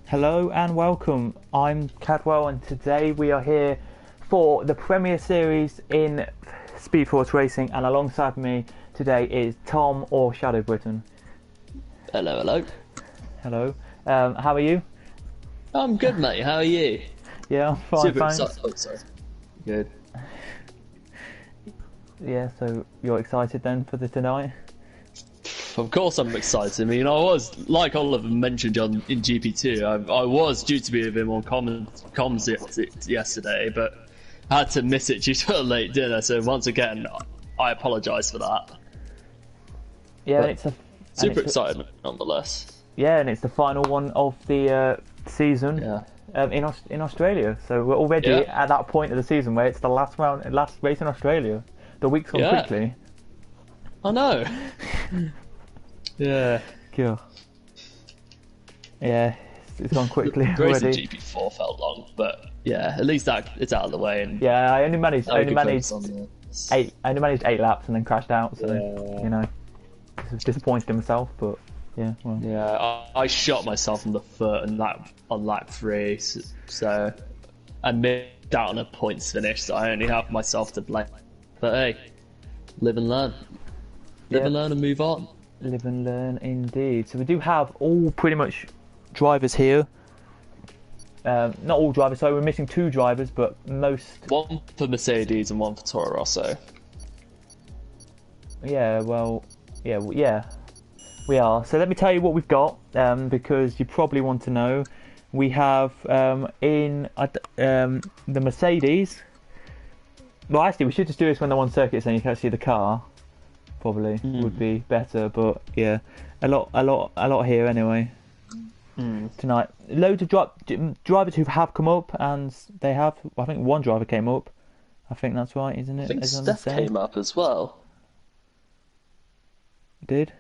Hello and welcome. I'm Cadwell, and today we are here for the Premier Series in Speed Force Racing, and alongside me today is Tom or Shadow Britain. Hello, hello. Hello. How are you? I'm good, mate. How are you? Yeah, I'm fine, Super thanks. excited. Oh, sorry. Good. Yeah, so you're excited then for the tonight? Of course I'm excited. I mean, I was, like Oliver mentioned in GP2, I was due to be with him on comms yesterday, but I had to miss it due to a late dinner, so once again, I apologise for that. Yeah, But and it's super excited nonetheless. Yeah, and it's the final one of the season. Yeah. In Australia, so we're already at that point of the season where it's the last race in Australia. The week's gone quickly. I know. Yeah. Cool. Yeah, it's gone quickly The race in already. GP4 felt long, but yeah, at least that it's out of the way. And Yeah, I only managed now we can focus 8. I only managed 8 laps and then crashed out. So you know, I was disappointed in myself, but yeah. Well. Yeah, I shot myself in the foot on lap 3, so I missed out on a points finish. So I only have myself to blame. But hey, live and learn. Live and learn and move on. Live and learn indeed. So we do have all pretty much drivers here. Not all drivers, so we're missing 2 drivers, but most... One for Mercedes and one for Toro Rosso. Yeah, well, yeah, we are. So let me tell you what we've got, because you probably want to know. We have in the Mercedes... Well, actually, we should just do this when they're on circuit, so you can't see the car. Probably would be better, but yeah, a lot here anyway. Tonight, loads of drivers who have come up, and they have. I think one driver came up. I think that's right, isn't it? I think Steph came up as well. Did?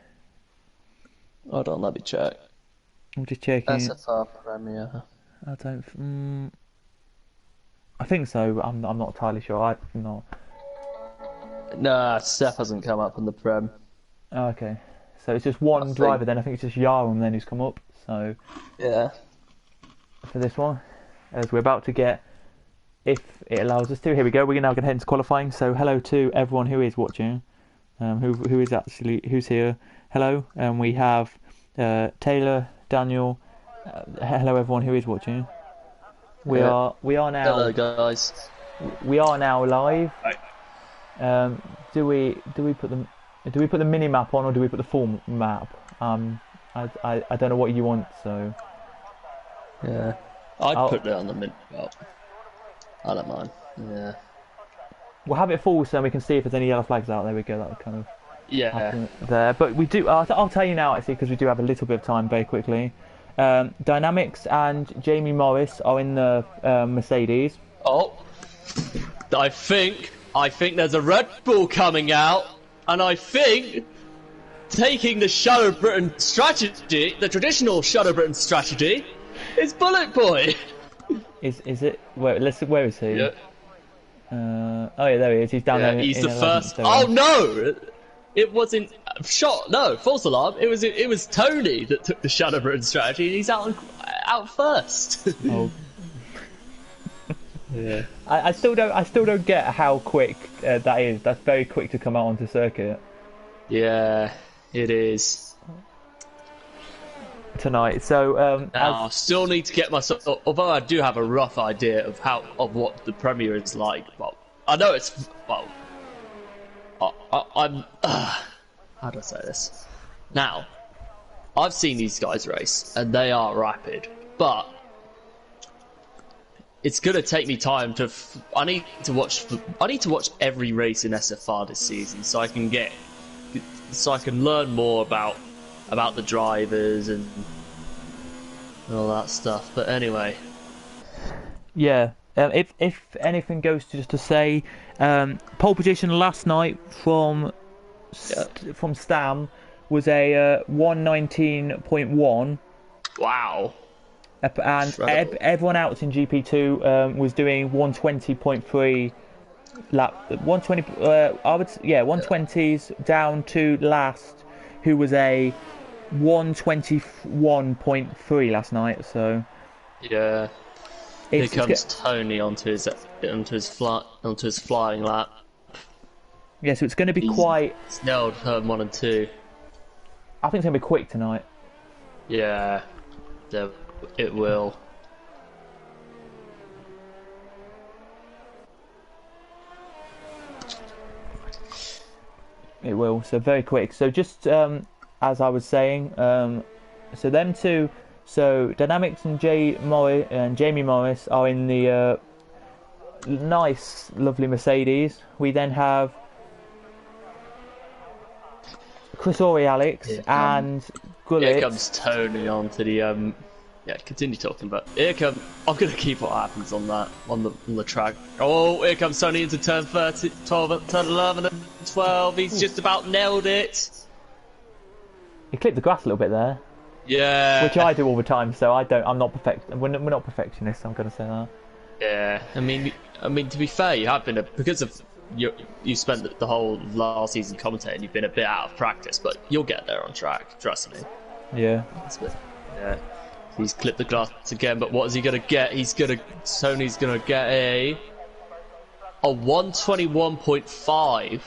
Hold on, let me check. I'm just checking. SFR Premier. I don't. I think so. I'm not entirely sure. I'm not. Nah, Steph hasn't come up in the Prem. Oh, okay, so it's just one driver then. I think it's just Yarum then who's come up. So yeah, for this one, as we're about to get, if it allows us to, here we go. We're now going to head into qualifying. So hello to everyone who is watching, who's here. Hello, and we have Taylor, Daniel. Hello everyone who is watching. We are now. Hello guys. We are now live. Right. Do we put the mini map on, or do we put the full map? I don't know what you want, so yeah, I'd put it on the mini map. I don't mind. Yeah, we'll have it full so we can see if there's any yellow flags out. There we go. That would kind of happen there. But we do. I'll tell you now actually, because we do have a little bit of time. Very quickly, Dynamics and Jamie Morris are in the Mercedes. Oh, I think there's a Red Bull coming out, and I think taking the Shadow Britain strategy, the traditional Shadow Britain strategy, is Bullet Boy. Is it? Where is he? Yeah. Oh yeah, there he is. He's down there. He's in the 11th, first. so, Oh no! It wasn't shot. No, false alarm. It was Tony that took the Shadow Britain strategy, and he's out first. Oh. Yeah. I still don't get how quick that is. That's very quick to come out onto circuit. Yeah, it is. Tonight, so Now, I still need to get myself. Although I do have a rough idea of what the Premier is like, but I know it's I'm. How do I say this? Now, I've seen these guys race, and they are rapid, but it's gonna take me time to. I need to watch every race in SFR this season, so I can learn more about the drivers and all that stuff. But anyway, yeah. If anything goes to just to say, pole position last night from Stam was a 119.1. wow. And everyone else in GP2 was doing 120.3 lap. 120. I would 120s down to last, who was a 121.3 last night. So Yeah. Here It's comes Tony onto his flying lap. yeah, so it's going to be He's quite. nailed turn 1 and 2. I think it's going to be quick tonight. Yeah, it will. It will. So very quick. So just as I was saying, so them two. So Dynamics and Jamie Morris are in the nice, lovely Mercedes. We then have Chris Ori, Alex, and Gullit. Here comes Tony onto the yeah, continue talking about. Here come. I'm gonna keep what happens on the track. Oh, here comes Tony into turn 30, 12, turn 11, and 12. He's just about nailed it. He clipped the grass a little bit there. Yeah. Which I do all the time, so I'm not perfect. We're not perfectionists. I'm gonna say that. Yeah. I mean, to be fair, you have been because of you spent the whole last season commentating. You've been a bit out of practice, but you'll get there on track. Trust me. Yeah. Yeah. He's clipped the glass again, but what is he gonna get? Tony's gonna get a 121.5.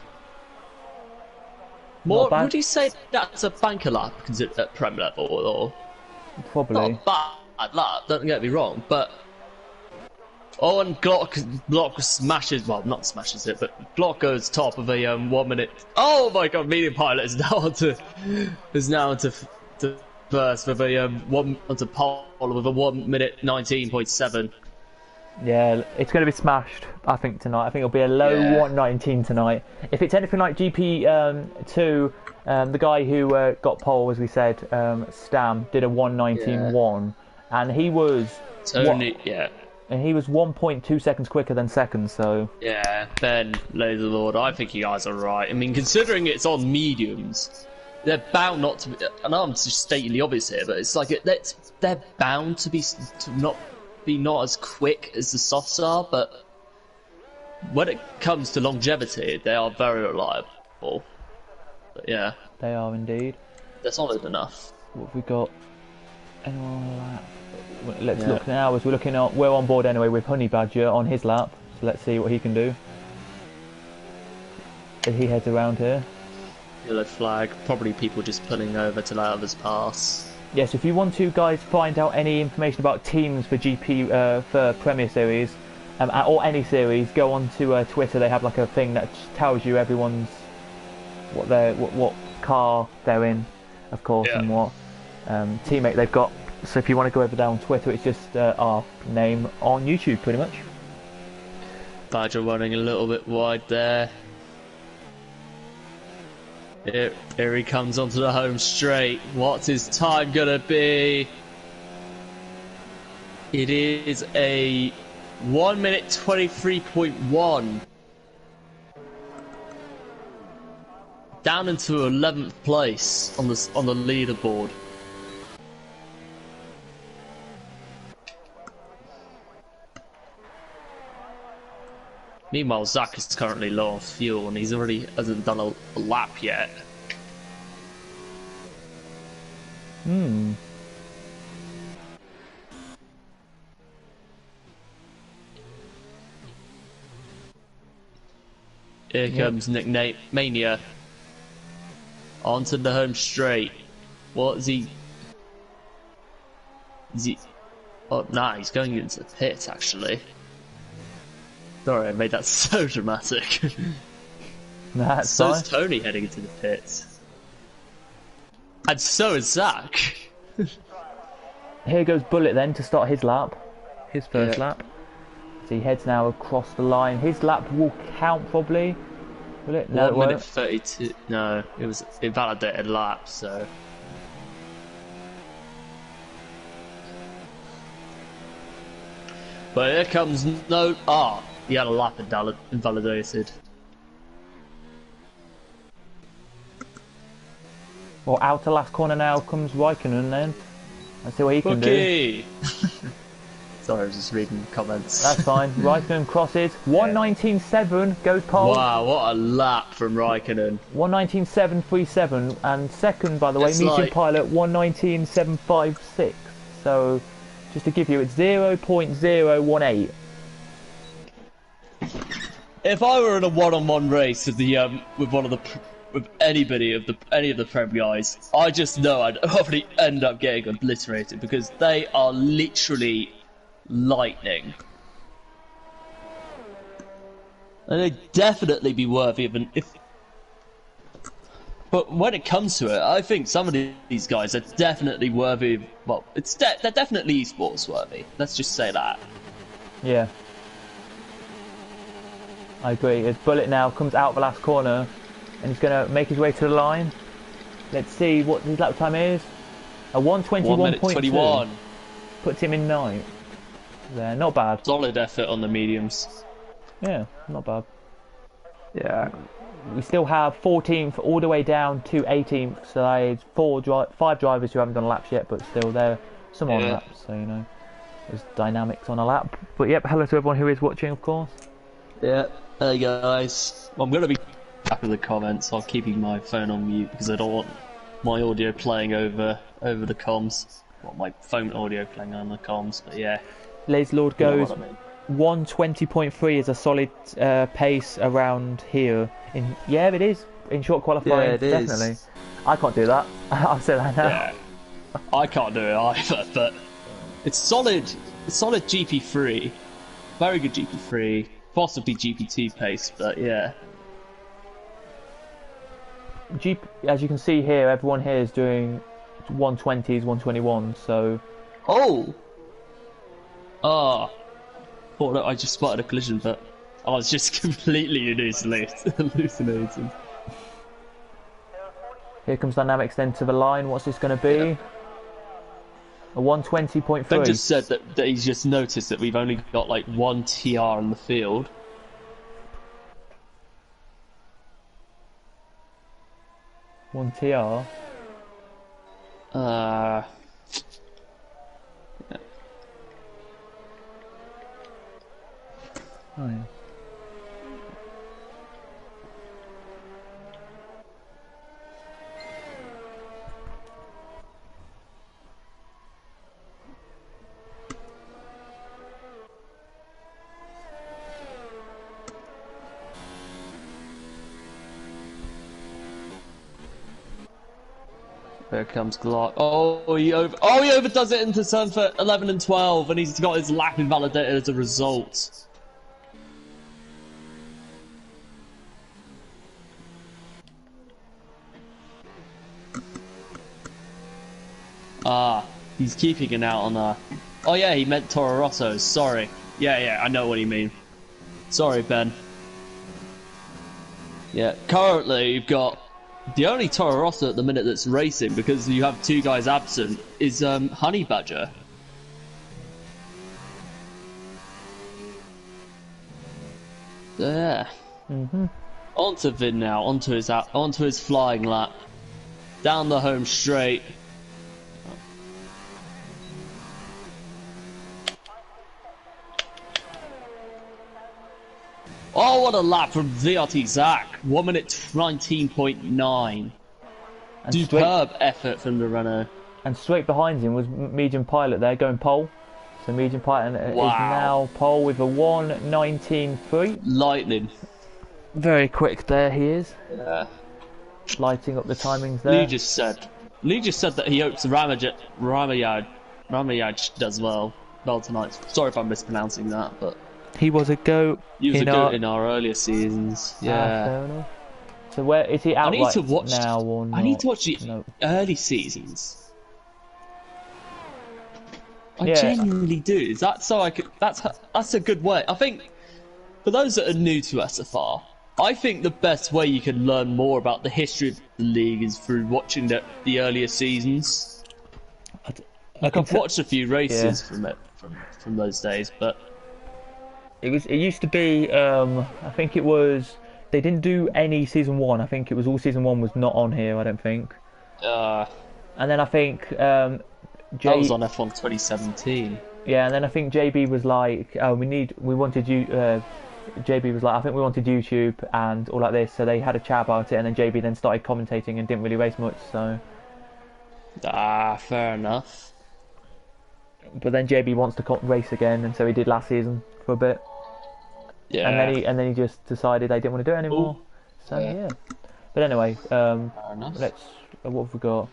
More? Would you say that's a banker lap at Prem level, or probably not a bad lap? Don't get me wrong, but and Glock smashes. Well, not smashes it, but Glock goes top of a 1 minute. Oh my God! Medium Pilot is now onto first with a onto pole with a 1 minute 19.7. Yeah, it's going to be smashed. I think tonight. I think it'll be a low 119 tonight. If it's anything like GP2, the guy who got pole, as we said, Stam did a 119.1, and he was Tony. And he was 1.2 seconds quicker than second. So yeah, Ben, ladies and lord, I think you guys are right. I mean, considering it's on mediums, they're bound not to be. I know I'm just stating the obvious here, but it's like they're bound to not as quick as the softs are, but when it comes to longevity, they are very reliable. But yeah, they are indeed. They're solid enough. What have we got? Anyone on the lap? Let's look now. As we're on board anyway with Honey Badger on his lap. So let's see what he can do as he heads around here. Yellow flag. Probably people just pulling over to let others pass. Yes, if you want to, guys, find out any information about teams for GP for Premier Series or any series, go on to Twitter. They have like a thing that tells you everyone's what car they're in, of course, and what teammate they've got. So if you want to go over there on Twitter, it's just our name on YouTube, pretty much. Badger running a little bit wide there. Here he comes onto the home straight. What's his time gonna be? It is a 1 minute 23.1. Down into 11th place on the leaderboard. Meanwhile, Zach is currently low on fuel and he's already hasn't done a lap yet. Here comes Nick Mania onto the home straight. What is he? Oh, nah, he's going into the pit actually. Sorry, I made that so dramatic. That's so fine. is Tony heading into the pits. And so is Zach. Here goes Bullet then to start his lap. His first lap. So he heads now across the line. His lap will count probably. Will it? No, 1 minute 32. No, it was invalidated lap, so. But here comes he had a lap invalidated. Well, out to last corner now comes Raikkonen then. Let's see what he can do. Sorry, I was just reading comments. That's fine. Raikkonen crosses. 119.7 goes pole. Wow, what a lap from Raikkonen. 119.737. And second, by the way, Medium Pilot, 119.756. So Just to give you, it's 0.018. If I were in a one-on-one race with any of the Prem guys, I just know I'd probably end up getting obliterated because they are literally lightning. And they'd definitely be worthy of an if. But when it comes to it, I think some of these guys are definitely worthy of, well, they're definitely esports worthy. Let's just say that. Yeah. I agree. His Bullet now comes out the last corner and he's going to make his way to the line. Let's see what his lap time is. A 1:21.2. Puts him in 9th. There, not bad. Solid effort on the mediums. Yeah, not bad. Yeah. We still have 14th all the way down to 18th, so there's 5 drivers who haven't done laps yet, but still they're some on laps, so you know, there's dynamics on a lap. But yep, hello to everyone who is watching, of course. Yeah, hey guys. Well, I'm going to be back in the comments. I'm keeping my phone on mute because I don't want my audio playing over the comms. Well, my phone audio playing on the comms, but yeah. Les Lord goes 1:20.3 is a solid pace around here. Yeah, it is in short qualifying. Yeah, it definitely. is. I can't do that. I'll say that now. Yeah. I can't do it either, but it's solid. It's solid GP3, very good GP3, possibly GP2 pace, but yeah. As you can see here, everyone here is doing 120s, 121. So. Oh. Thought that I just spotted a collision, but I was just completely hallucinating. Here comes Dynamics then to the line. What's this going to be? Yeah. A 1:20.3. Ben just said that he's just noticed that we've only got like one TR in the field. One TR? Yeah. Oh, yeah. There comes Glock. Oh, he overdoes it into turn for 11 and 12, and he's got his lap invalidated as a result. He's keeping it out on Oh yeah, he meant Toro Rosso. Sorry. Yeah, I know what he mean. Sorry, Ben. Yeah, currently you've got the only Toro Rosso at the minute that's racing because you have 2 guys absent is Honey Badger. Yeah. Onto Vin now, onto his flying lap, down the home straight. Oh, what a lap from VRT Zach! 1 minute 19.9. Superb effort from the runner. And straight behind him was Medium Pilot there going pole. So Medium Pilot is now pole with a 1:19.3. Lightning. Very quick there he is. Yeah. Lighting up the timings there. Lee just said that he hopes Ramayaj does well tonight. Sorry if I'm mispronouncing that, but he was a goat. He was a goat in our earlier seasons. Yeah. Fair enough. So where is he out now or not? I need to watch the early seasons. I genuinely do. Is that so I could? That's a good way. I think for those that are new to SFR, I think the best way you can learn more about the history of the league is through watching the earlier seasons. I've watched a few races from those days, but it used to be. I think it was. They didn't do any season 1. I think it was all season 1 was not on here. I don't think. And then I think that was on F1 2017. Yeah, and then I think JB was like, we wanted you. JB was like, I think we wanted YouTube and all like this. So they had a chat about it, and then JB then started commentating and didn't really race much. So. Fair enough. but then JB wants to race again, and so he did last season for a bit. Yeah. And then he just decided they didn't want to do it anymore. Ooh. So Yeah. yeah. But anyway, Fair enough. let's. What have we got?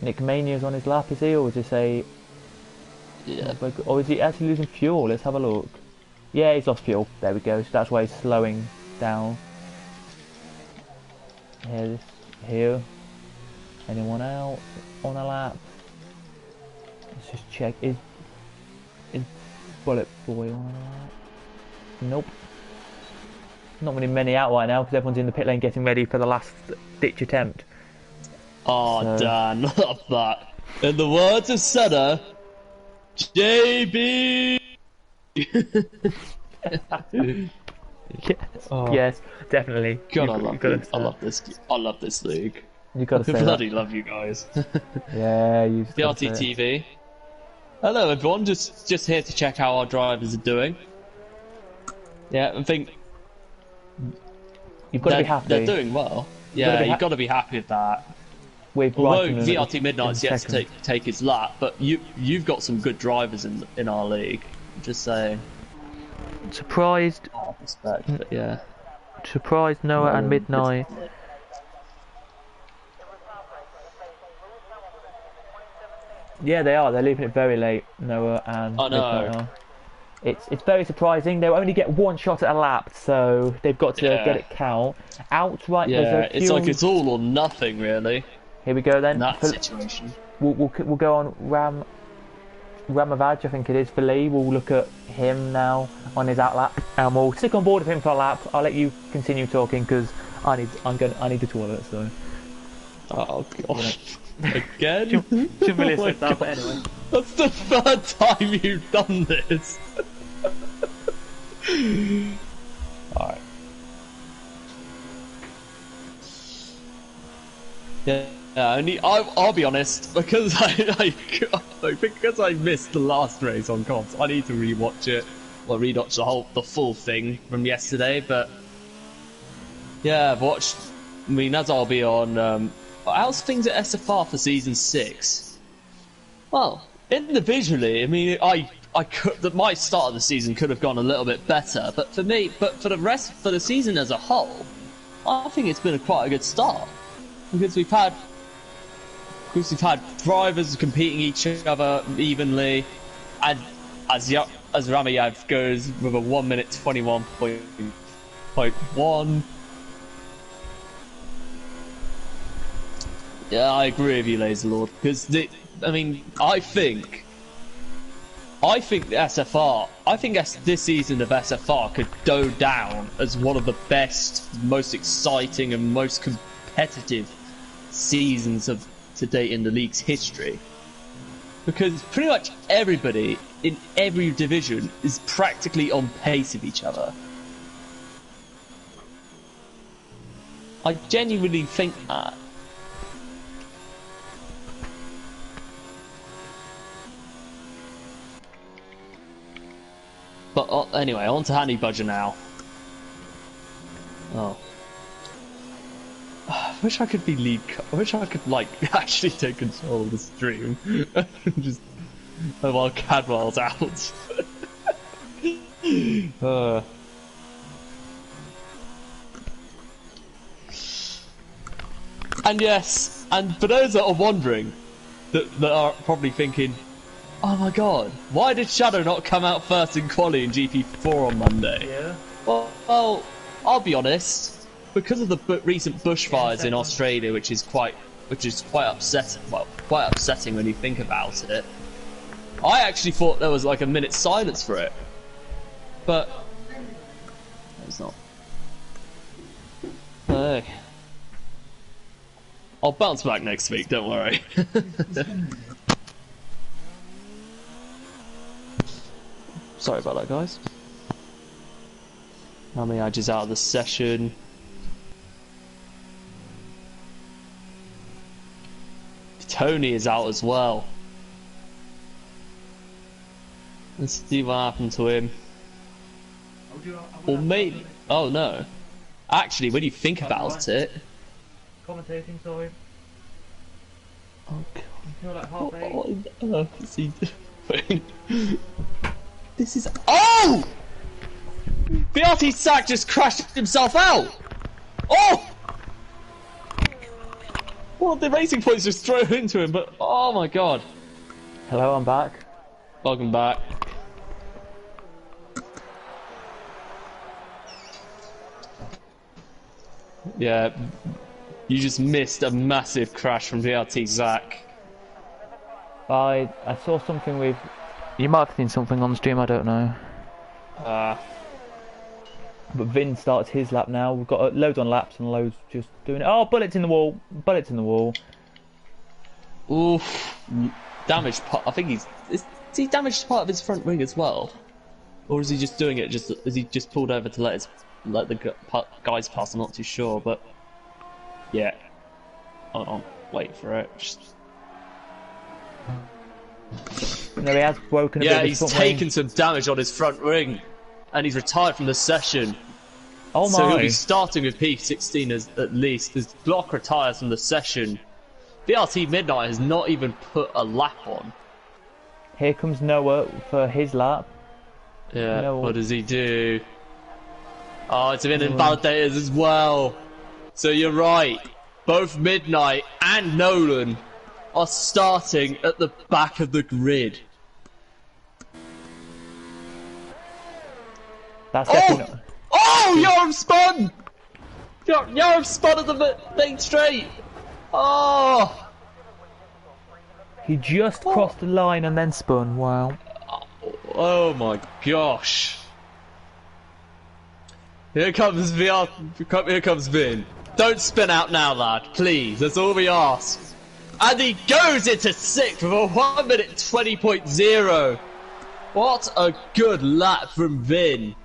Nick Mania's on his lap, is he, or is this a? Yeah. Or is he actually losing fuel? Let's have a look. Yeah, he's lost fuel. There we go. So that's why he's slowing down. Here. Anyone else on a lap? Let's just check. Is Bullet Boy on a lap? Nope. Not many out right now because everyone's in the pit lane getting ready for the last ditch attempt. Oh, So- Dan, love that. In the words of Senna, JB. Yes, Oh. yes, definitely. God, You've I love this. I love this league. You've got to I say that. bloody love you guys. Yeah, you. just gotta say it. BRT TV. Hello everyone, just here to check how our drivers are doing. Yeah, I think You've got to be happy. they're doing well. gotta Yeah, be you've got to be happy with that. with Although Brighton VRT Midnight's in yet to second. take his lap, but you've got some good drivers in our league. Just saying. Surprised, Respect, but yeah. surprised Noah and Midnight. Yeah, they are. They're leaving it very late. Noah and I know. Midnight are. It's very surprising. They'll only get one shot at a lap, so they've got to Yeah. get it count. Outright, Yeah, there's a it's few... like it's all or nothing really Here we go then. in that For- situation. we'll go on Ramavaj, I think it is, for Lee. We'll look at him now on his outlap, and we'll stick on board with him for a lap. I'll let you continue talking because I need the toilet. So Oh god. Again? shouldn't really Oh my said that, but God. anyway. That's the third time you've done this. Alright. Yeah, I'll be honest, because because I missed the last race on comps, I need to rewatch it, or rewatch the full thing from yesterday, but yeah, I've watched, I mean, as I'll be on, how's things at SFR for season 6? Well, individually, I mean, my start of the season could have gone a little bit better, but for the season as a whole, I think it's been quite a good start because we've had drivers competing each other evenly, and as Ramayev goes with a 1 minute 21.1. Yeah, I agree with you, Laserlord, because I think the SFR, this season of SFR could go down as one of the best, most exciting, and most competitive seasons to date in the league's history. Because pretty much everybody in every division is practically on pace with each other. I genuinely think that. But anyway, on to Honey Badger now. Oh. I wish I could be lead. I wish I could actually take control of the stream. Just while Cadwell's out. And yes, and for those that are wondering, that are probably thinking, oh my god, why did Shadow not come out first in quali in GP4 on Monday? Yeah. Well, I'll be honest. Because of the recent bushfires in Australia, which is quite upsetting. Well, quite upsetting when you think about it. I actually thought there was like a minute's silence for it, but it's not. Hey, I'll bounce back next week. Don't worry. Sorry about that, guys. Ramayev is out of the session. Tony is out as well. Let's see what happened to him. Or maybe... Oh no. Actually, when you think about it... Commentating, sorry. Oh god. You're like half eight. What on earth is he doing? This is. Oh! BRT Sack just crashed himself out! Oh! Well, the racing points just thrown into him, but oh my god. Hello, I'm back. Welcome back. Yeah, you just missed a massive crash from VRT Zach. I saw something with. You might have seen something on stream. I don't know. But Vin starts his lap now. We've got loads on laps and loads just doing it. Oh, bullets in the wall! Bullets in the wall. Oof. Damaged part. I think is he damaged part of his front wing as well, or is he just doing it? Is he just pulled over to let the guys pass? I'm not too sure, but yeah. Hold on, wait for it. No, he has broken. Yeah, he's taken some damage on his front wing, and he's retired from the session. Oh my! So he'll be starting with P16 at least. His block retires from the session. BRT Midnight has not even put a lap on. Here comes Noah for his lap. Yeah, Noah. what does he do? Oh, it's been invalidated as well. So you're right. Both Midnight and Nolan are starting at the back of the grid. That's definitely. Oh, Yoram spun! Yoram spun at the main straight. Oh! He just crossed the line and then spun. Wow. Oh my gosh. Here comes Here comes Vin. Don't spin out now, lad. Please. That's all we ask. And he goes into 6th with a 1 minute 20.0. What a good lap from Vin.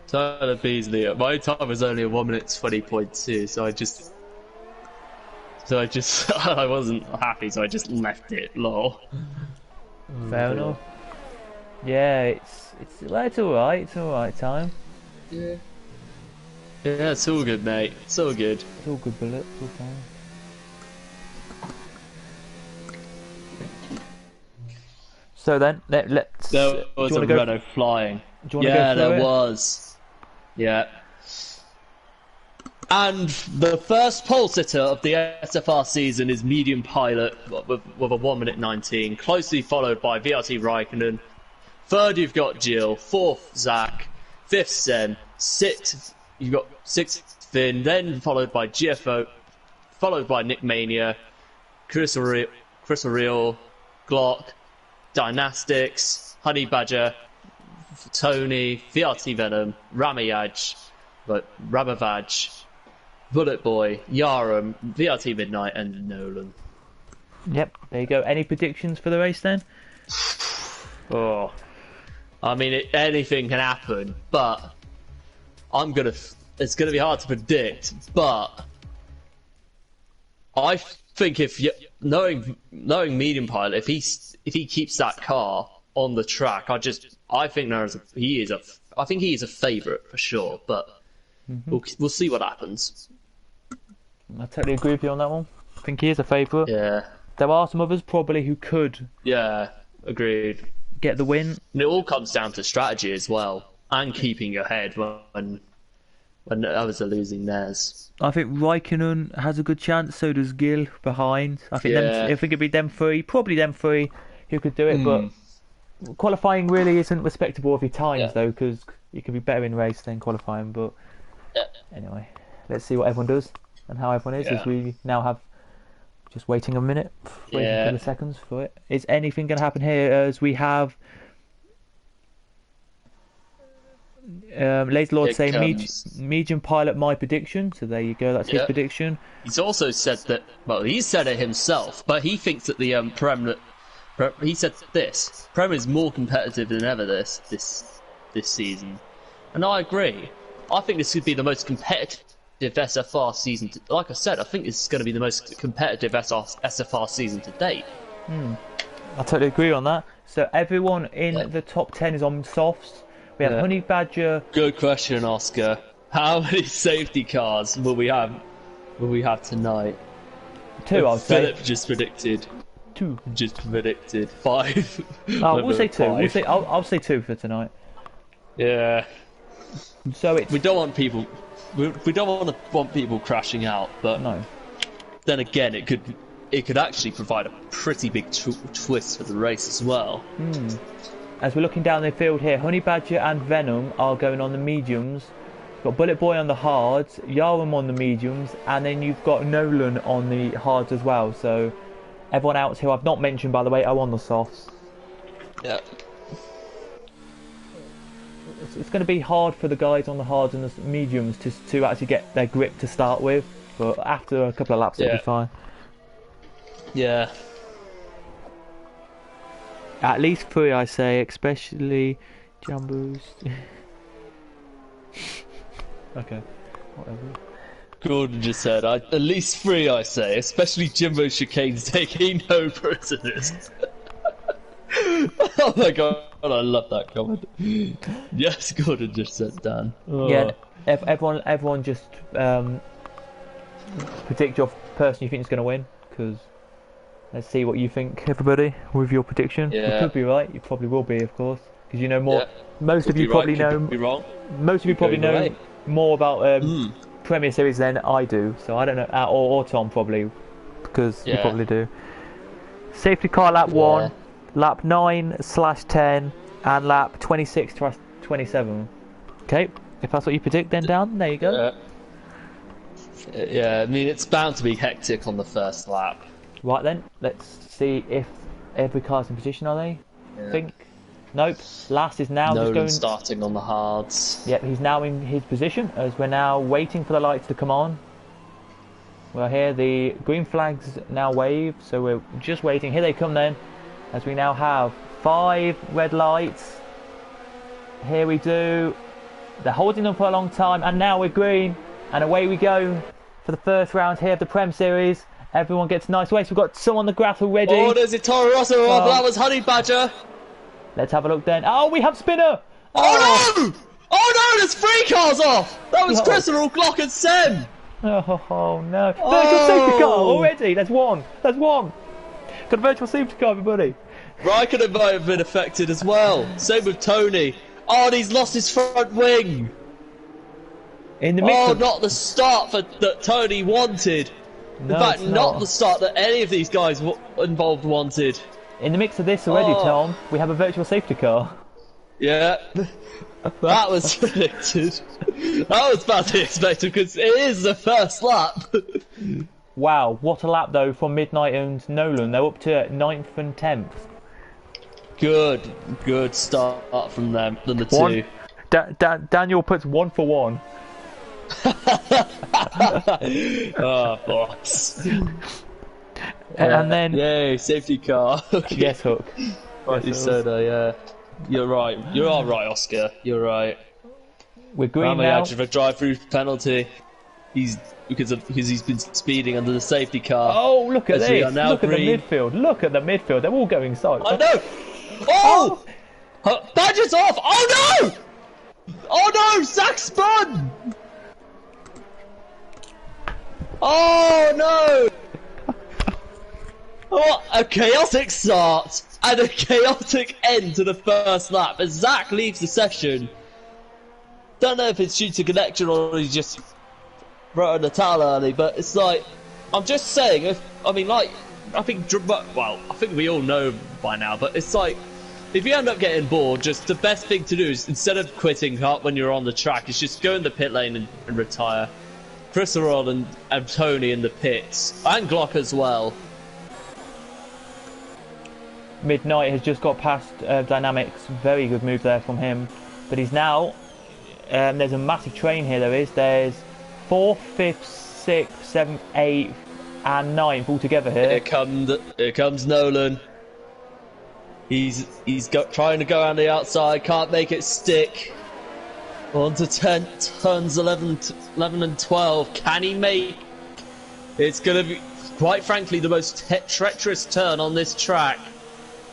Tyler Beasley. My time was only a 1 minute 20.2, so I wasn't happy, so I just left it. Lol. Fair enough. Yeah, it's alright. It's alright time. Yeah. Yeah, it's all good, mate. It's all good. It's all good, Bullet. It's all fine. So then, let's. There was a Renault flying. Do you want to go through there it? was. Yeah. And the first pole sitter of the SFR season is Medium Pilot with a 1 minute 19, closely followed by VRT Raikkonen. Third, you've got Jill. Fourth, Zach. Fifth, Sen. Sixth, you've got Finn. Then followed by GFO, followed by Nick Mania, Chris O'Reilly, Glock, Dynastics, Honey Badger, Tony, VRT Venom, Ramayaj, Ramavaj, Bullet Boy, Yaram, VRT Midnight, and Nolan. Yep, there you go. Any predictions for the race then? Oh, I mean, anything can happen, but it's gonna be hard to predict. But I think knowing Medium Pilot, if he keeps that car on the track, I think he is a favourite for sure. But we'll see what happens. I totally agree with you on that one. I think he is a favourite. Yeah. There are some others probably who could Yeah. Agreed. get the win. And it all comes down to strategy as well, and keeping your head when others are losing theirs. I think Raikkonen has a good chance, so does Gil behind. I think I think it'd be them three, probably them three who could do it, but qualifying really isn't respectable of your times though, because you could be better in race than qualifying. But anyway, let's see what everyone does and how everyone is as we now have just waiting a minute, waiting a couple of seconds for it. Is anything going to happen here as we have Laser Lord saying Medium Pilot my prediction, so there you go, that's his prediction. He's also said that, well, he said it himself, but he thinks that the he said this, Prem is more competitive than ever this season. And I agree. I think this could be the most competitive SFR season. Like I said, I think this is going to be the most competitive SFR season to date. I totally agree on that. So everyone in the top 10 is on softs. We have Honey Badger. Good question, Oscar. How many safety cars will we have? Will we have tonight? 2, I'll say. Philip just predicted. 2. Just predicted 5. Oh, we'll say 2. 5. We'll say. I'll say 2 for tonight. Yeah. So it's We don't want people. We don't want people crashing out, but no. then again, it could actually provide a pretty big twist for the race as well. As we're looking down the field here, Honey Badger and Venom are going on the mediums. You've got Bullet Boy on the hards, Yarum on the mediums, and then you've got Nolan on the hards as well. So everyone else who I've not mentioned, by the way, are on the softs. Yeah. It's going to be hard for the guys on the hards and the mediums to actually get their grip to start with, but after a couple of laps it'll be fine. Yeah. At least 3, I say, especially Jumbos. Okay, whatever. Gordon just said, at least 3, I say, especially Jimbo Chicane's taking no prisoners. Oh my god, I love that comment. Yes, Gordon just said, Dan. Oh. Yeah, everyone just predict your person you think is going to win, because let's see what you think, everybody, with your prediction. Yeah. You could be right, you probably will be, of course, because you know more. Yeah. Most of you probably know. Be wrong. Most of you probably know right. more about Premier Series than I do, so I don't know, or Tom probably, because you probably do. Safety car lap 1, lap 9/10, and lap 26/27. Okay, if that's what you predict, then Dan, there you go. Yeah, I mean, it's bound to be hectic on the first lap. Right then, let's see if every car's in position, are they? Yeah. Think. Nope. Last is now Nolan just going. starting on the hards. Yep, he's now in his position as we're now waiting for the lights to come on. We're here, the green flags now wave, so we're just waiting. Here they come then, as we now have 5 red lights. Here we do. They're holding them for a long time, and now we're green, and away we go for the first round here of the Prem Series. Everyone gets a nice race. We've got some on the grass already. Oh, there's a Toro Rosso on. That was Honey Badger. Let's have a look then. Oh, we have Spinner! Oh no! Oh no, there's 3 cars off! That was Crystal, Glock and Sem! Oh no. Virtual safety car already! There's one! There's one! Got a virtual safety car, everybody! Raikkonen might have been affected as well. Same with Tony. Oh, and he's lost his front wing! In the mix not the start that Tony wanted. No, in fact, it's not the start that any of these guys involved wanted. In the mix of this already, Tom, we have a virtual safety car. Yeah, that was predicted. That was badly expected because it is the first lap. Wow, what a lap though from Midnight and Nolan. They're up to 9th and 10th. Good start from them, than the One. two. Daniel puts 1 for 1. Oh, boss. And then... Yay, safety car. Yes, Hook. Rightly so, yeah. You're right. You are right, Oscar. You're right. We're green now. Actually, for a drive-through penalty. Because he's been speeding under the safety car. Oh, look at this! Look green. at the midfield! Look at the midfield! They're all going side. I know. Oh! Badger's off! Oh no! Oh no! Zach spun! Oh no! Oh, a chaotic start and a chaotic end to the first lap as Zach leaves the session. Don't know if it's due to connection or he's just wrote a towel early, but it's like, I'm just saying, I think we all know by now, but it's like, if you end up getting bored, just the best thing to do is, instead of quitting when you're on the track, is just go in the pit lane and retire. Chris Rod and Tony in the pits, and Glock as well. Midnight has just got past Dynamics. Very good move there from him. But he's now... there's a massive train here, There's 4th, 5th, 6th, 7th, 8th and 9th all together here. Here comes Nolan. He's trying to go around the outside, can't make it stick. On to 10, turns 11 and 12. Can he make... It's going to be, quite frankly, the most treacherous turn on this track.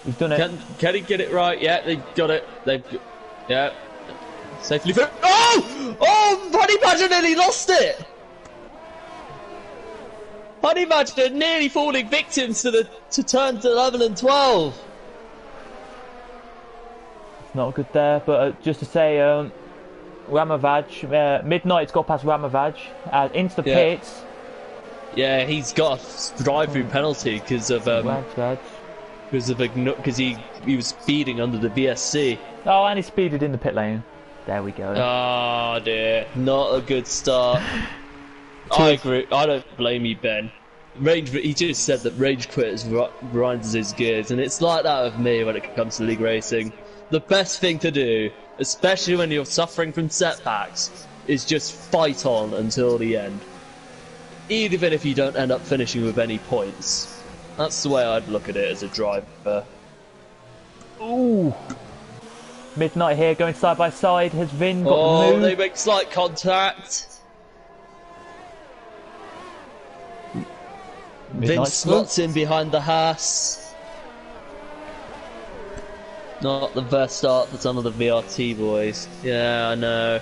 He's done it. Can he get it right? Yeah, they got it. Yeah. Safely. Oh! Oh Oh, Honey Badger nearly lost it! Honey Badger nearly falling victims to turns 11 and 12. Not good there, but just to say, Ramavaj, Midnight's got past Ramavaj, into the Yeah. pits. Yeah, he's got a drive-through penalty because he was speeding under the VSC. Oh, and he speeded in the pit lane. There we go. Oh dear, not a good start. I agree. I don't blame you, Ben. He just said that rage quit grinds his gears, and it's like that with me when it comes to league racing. The best thing to do, especially when you're suffering from setbacks, is just fight on until the end. Even if you don't end up finishing with any points. That's the way I'd look at it as a driver. Ooh. Midnight here going side by side. Has Vin got the move? They make slight contact. Vin slots in behind the Haas. Not the best start for some of the VRT boys. Yeah, I know.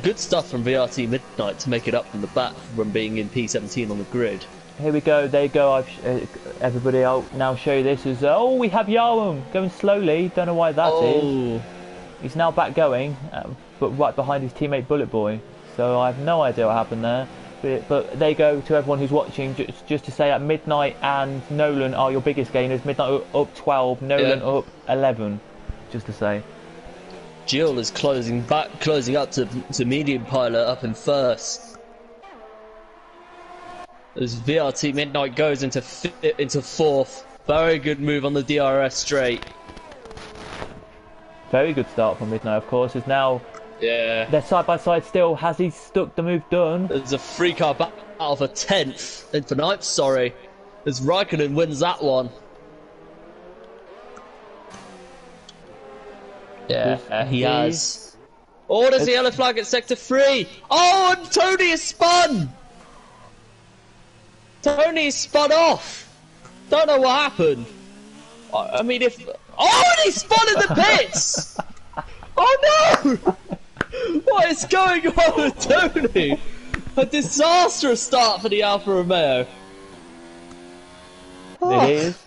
Good stuff from VRT Midnight to make it up from the back from being in P17 on the grid. Here we go, there you go. Everybody, I'll now show you this. We have Yarwum going slowly. Don't know why that is. He's now back going, but right behind his teammate Bullet Boy. So I have no idea what happened there. But there you go to everyone who's watching. Just to say that Midnight and Nolan are your biggest gainers. Midnight up 12, Nolan up 11. Just to say. Jill is closing up to medium pilot up in first. As VRT Midnight goes into fourth. Very good move on the DRS straight. Very good start from Midnight, of course. Is now. Yeah. They're side by side still. Has he stuck the move done? There's a free car back out of a 10th. And for ninth, sorry. As Raikkonen wins that one. Yeah, he has. Oh, there's the yellow flag at sector 3. Oh, and Tony is spun! Tony is spun off! Don't know what happened. I mean, if... Oh, and he spun in the pits! Oh no! What is going on with Tony? A disastrous start for the Alfa Romeo. It is.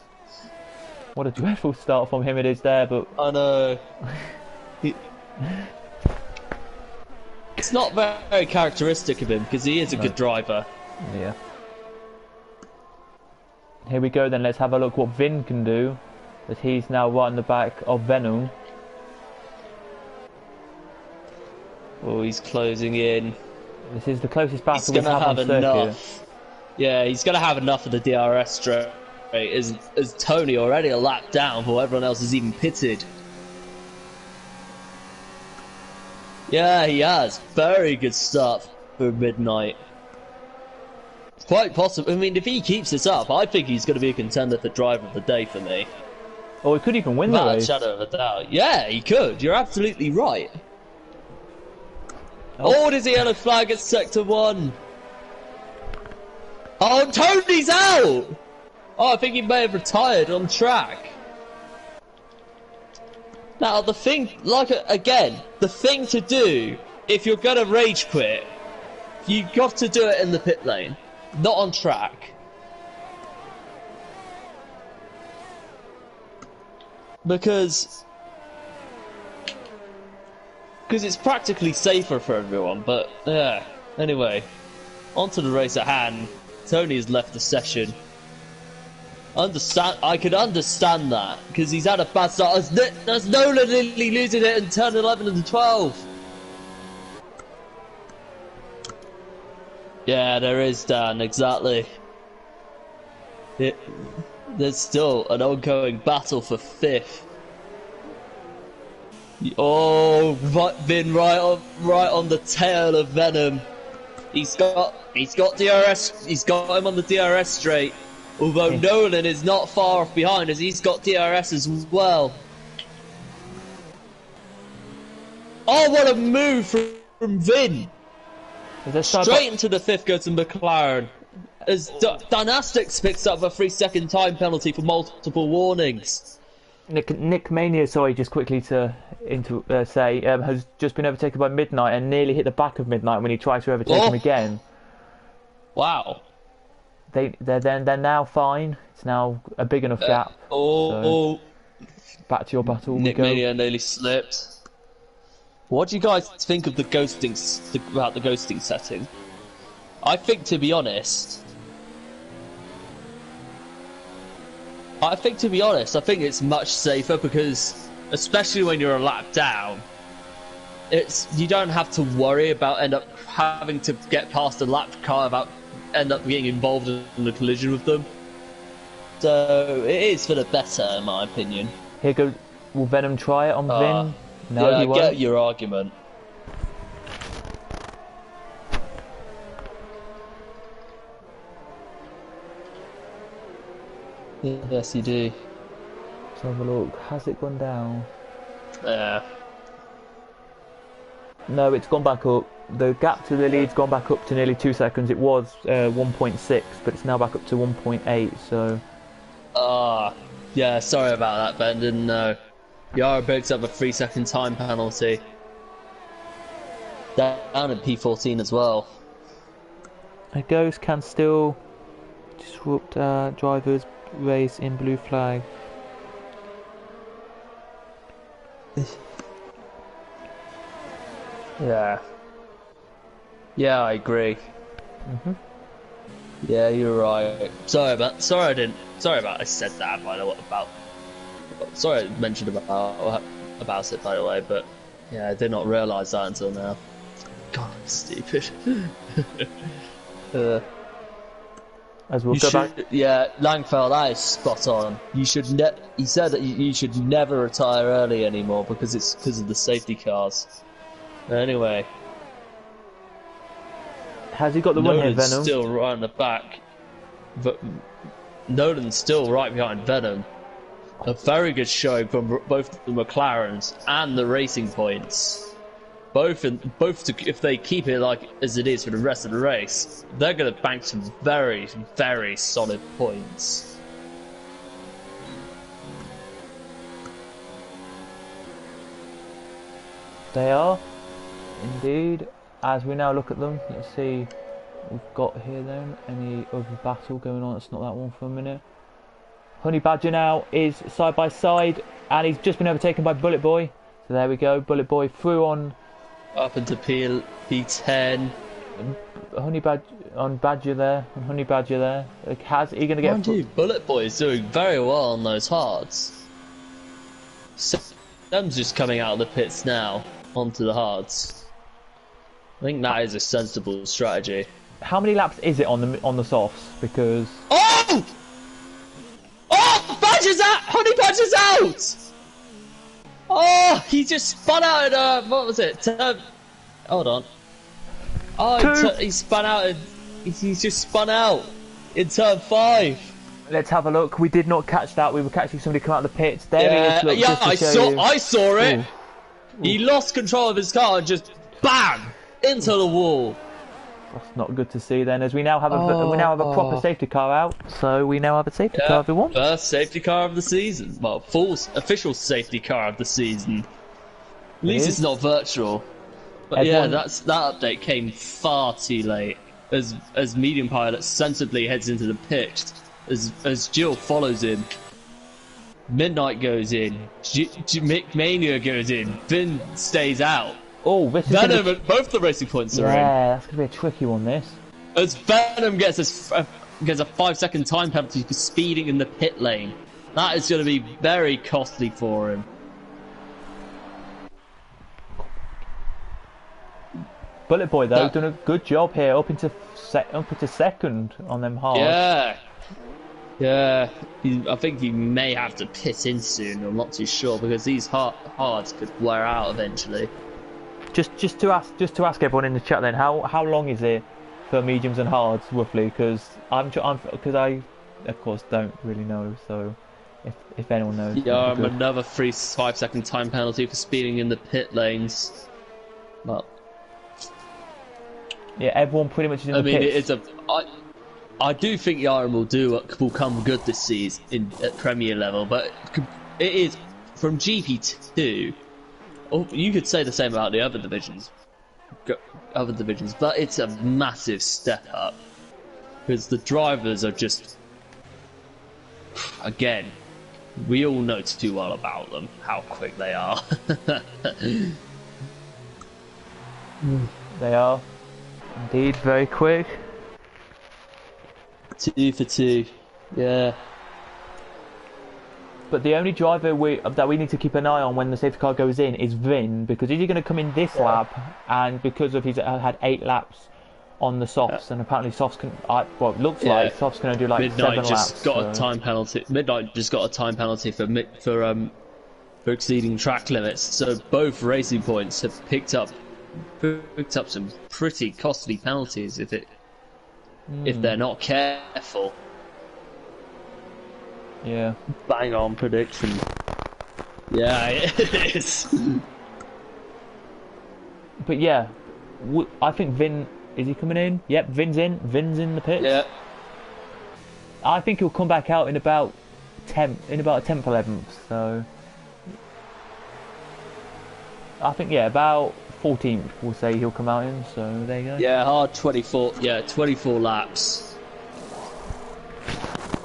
What a dreadful start from him it is there, but... I know. It's not very characteristic of him, because he is a good driver. Yeah. Here we go then, let's have a look what Vin can do. As he's now right in the back of Venom. Oh, he's closing in. This is the closest battle we've had on circuit. Enough. Yeah, he's going to have enough of the DRS straight. As Tony already a lap down before everyone else is even pitted. Yeah, he has. Very good start for Midnight. Quite possible. I mean, if he keeps this up, I think he's going to be a contender for driver of the day for me. Or he could even win the race. Shadow of a doubt. Yeah, he could. You're absolutely right. Oh, there's a yellow flag at sector 1. Oh, Tony's out! Oh, I think he may have retired on track. Now, the thing, again, the thing to do, if you're gonna rage quit, you got to do it in the pit lane, not on track. Because it's practically safer for everyone, but yeah. Anyway, onto the race at hand. Tony has left the session. I could understand that, because he's had a bad start. There's Nolan nearly losing it in turn 11 and 12. Yeah, there is, Dan, exactly. There's still an ongoing battle for 5th. Oh, Vin right on the tail of Venom. He's got DRS. He's got him on the DRS straight. Although Nolan is not far off behind, as he's got DRS as well. Oh, what a move from Vin! Straight into the 5th goes to McLaren. As Dynastics picks up a 3-second time penalty for multiple warnings. Nick Mania, sorry, just quickly to has just been overtaken by Midnight and nearly hit the back of Midnight when he tried to overtake him again. Wow. They're now fine. It's now a big enough gap. So back to your battle. Nick Mania nearly slipped. What do you guys think of the ghosting setting? I think, to be honest, I think it's much safer because, especially when you're a lap down, you don't have to worry about having to get past a lapped car end up getting involved in a collision with them. So it is for the better, in my opinion. Here goes. Will Venom try it on Vin? No, yeah, he I won't. get your argument. Yes, you do. Let's have a look. Has it gone down? Yeah. No, it's gone back up. The gap to the lead's gone back up to nearly 2 seconds. It was 1.6, but it's now back up to 1.8. So. Yeah. Sorry about that, Ben. Didn't know. Yara picks up a 3-second time penalty. Down in P14 as well. A ghost can still disrupt drivers' race in blue flag. Yeah. Yeah, I agree. Yeah, you're right. Sorry about I said that, by the way, sorry I mentioned about it, by the way, but yeah, I did not realise that until now. God, I'm stupid. As we'll go back. Yeah, Langfeld, that is spot on. He said that you should never retire early anymore because of the safety cars. Anyway. Has he got the run here, Nolan's Venom? Still right in the back. But Nolan's still right behind Venom. A very good showing from both the McLarens and the Racing Points. If they keep it like as it is for the rest of the race, they're going to bank some very, very solid points. They are, indeed. As we now look at them, let's see what we've got here then. Any other battle going on? It's not that one for a minute. Honey Badger now is side by side, and he's just been overtaken by Bullet Boy. So there we go, Bullet Boy through on. Up into P10. Honey Badger on Badger there, and Honey Badger there. Is he going to get? Mind you, Bullet Boy is doing very well on those hards. Them's just coming out of the pits now onto the hards. I think that is a sensible strategy. How many laps is it on the softs? Because oh, Badger's out! Honey Badger's out! Oh, he just spun out at what was it? Hold on. Oh, he spun out. He's just spun out in turn 5. Let's have a look. We did not catch that. We were catching somebody come out of the pits. There he is. Look, yeah, I saw it. Ooh. He lost control of his car and just bam into the wall. That's not good to see then, as we now have a proper safety car out. So we now have a safety car, everyone. First safety car of the season. Well, full official safety car of the season. At least it's not virtual. But everyone... yeah, that update came far too late. As Medium Pilot sensibly heads into the pit, as Jill follows him. Midnight goes in. Mania goes in. Finn stays out. Oh, this is Venom, both the Racing Points are in. Yeah, that's going to be a tricky one, this. As Venom gets a 5-second time penalty for speeding in the pit lane. That is going to be very costly for him. Bullet Boy, though, done a good job here, up into second on them hards. Yeah. I think he may have to pit in soon, I'm not too sure, because these hards could wear out eventually. Just to ask everyone in the chat then, how long is it for mediums and hards roughly? Because I of course don't really know. So if anyone knows, yeah, another 5-second time penalty for speeding in the pit lanes. Well, yeah, everyone pretty much is in the pits. I do think Yaron will come good this season at Premier level, but it is from GP2. Oh, you could say the same about the other divisions, but it's a massive step up because the drivers are just, again, we all know too well about them, how quick they are. They are indeed very quick. 2 for 2, yeah. But the only driver that we need to keep an eye on when the safety car goes in is Vin, because he's going to come in this lap, and because of he's had 8 laps on the softs, and apparently softs can, well, it looks like softs going to do like Midnight 7 just laps. got a time penalty. Midnight just got a time penalty for exceeding track limits. So both Racing Points have picked up some pretty costly penalties if they're not careful. Yeah. Bang on prediction. Yeah, it is. But yeah, I think Vin, is he coming in? Yep, Vin's in. Vin's in the pits. Yeah. I think he'll come back out in about 10th, 11th. So I think about 14th. We'll say he'll come out in. So there you go. Yeah, hard 24. Yeah, 24 laps.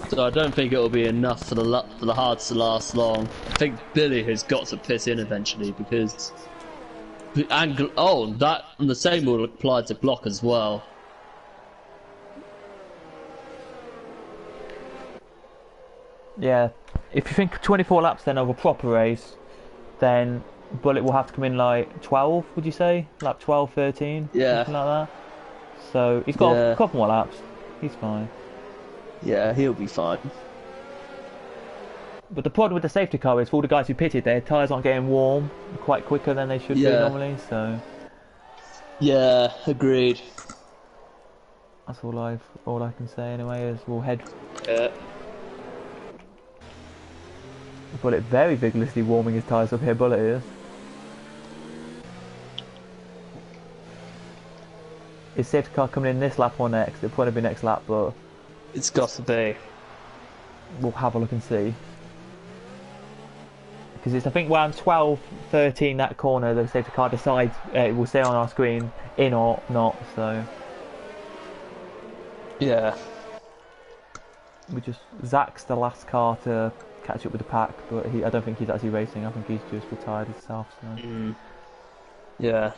So I don't think it'll be enough for the hards to last long. I think Billy has got to pit in eventually because, and the same will apply to Glock as well. Yeah, if you think 24 laps then of a proper race, then Bullet will have to come in like 12. Would you say lap 12, 13, something like that? So he's got a couple more laps. He's fine. Yeah, he'll be fine. But the problem with the safety car is for all the guys who pitted, their tyres aren't getting warm quite quicker than they should be normally, so... Yeah, agreed. That's all I can say anyway, is we'll head... Yeah. Bullet very vigorously warming his tyres up here, Bullet is. Is safety car coming in this lap or next? It'll probably be next lap, but... It's got to be. We'll have a look and see. Because it's, I think, around 12, 13, that corner, the safety car decides it will stay on our screen, in or not, so... Yeah. Zach's the last car to catch up with the pack, but I don't think he's actually racing, I think he's just retired himself, so... Yeah.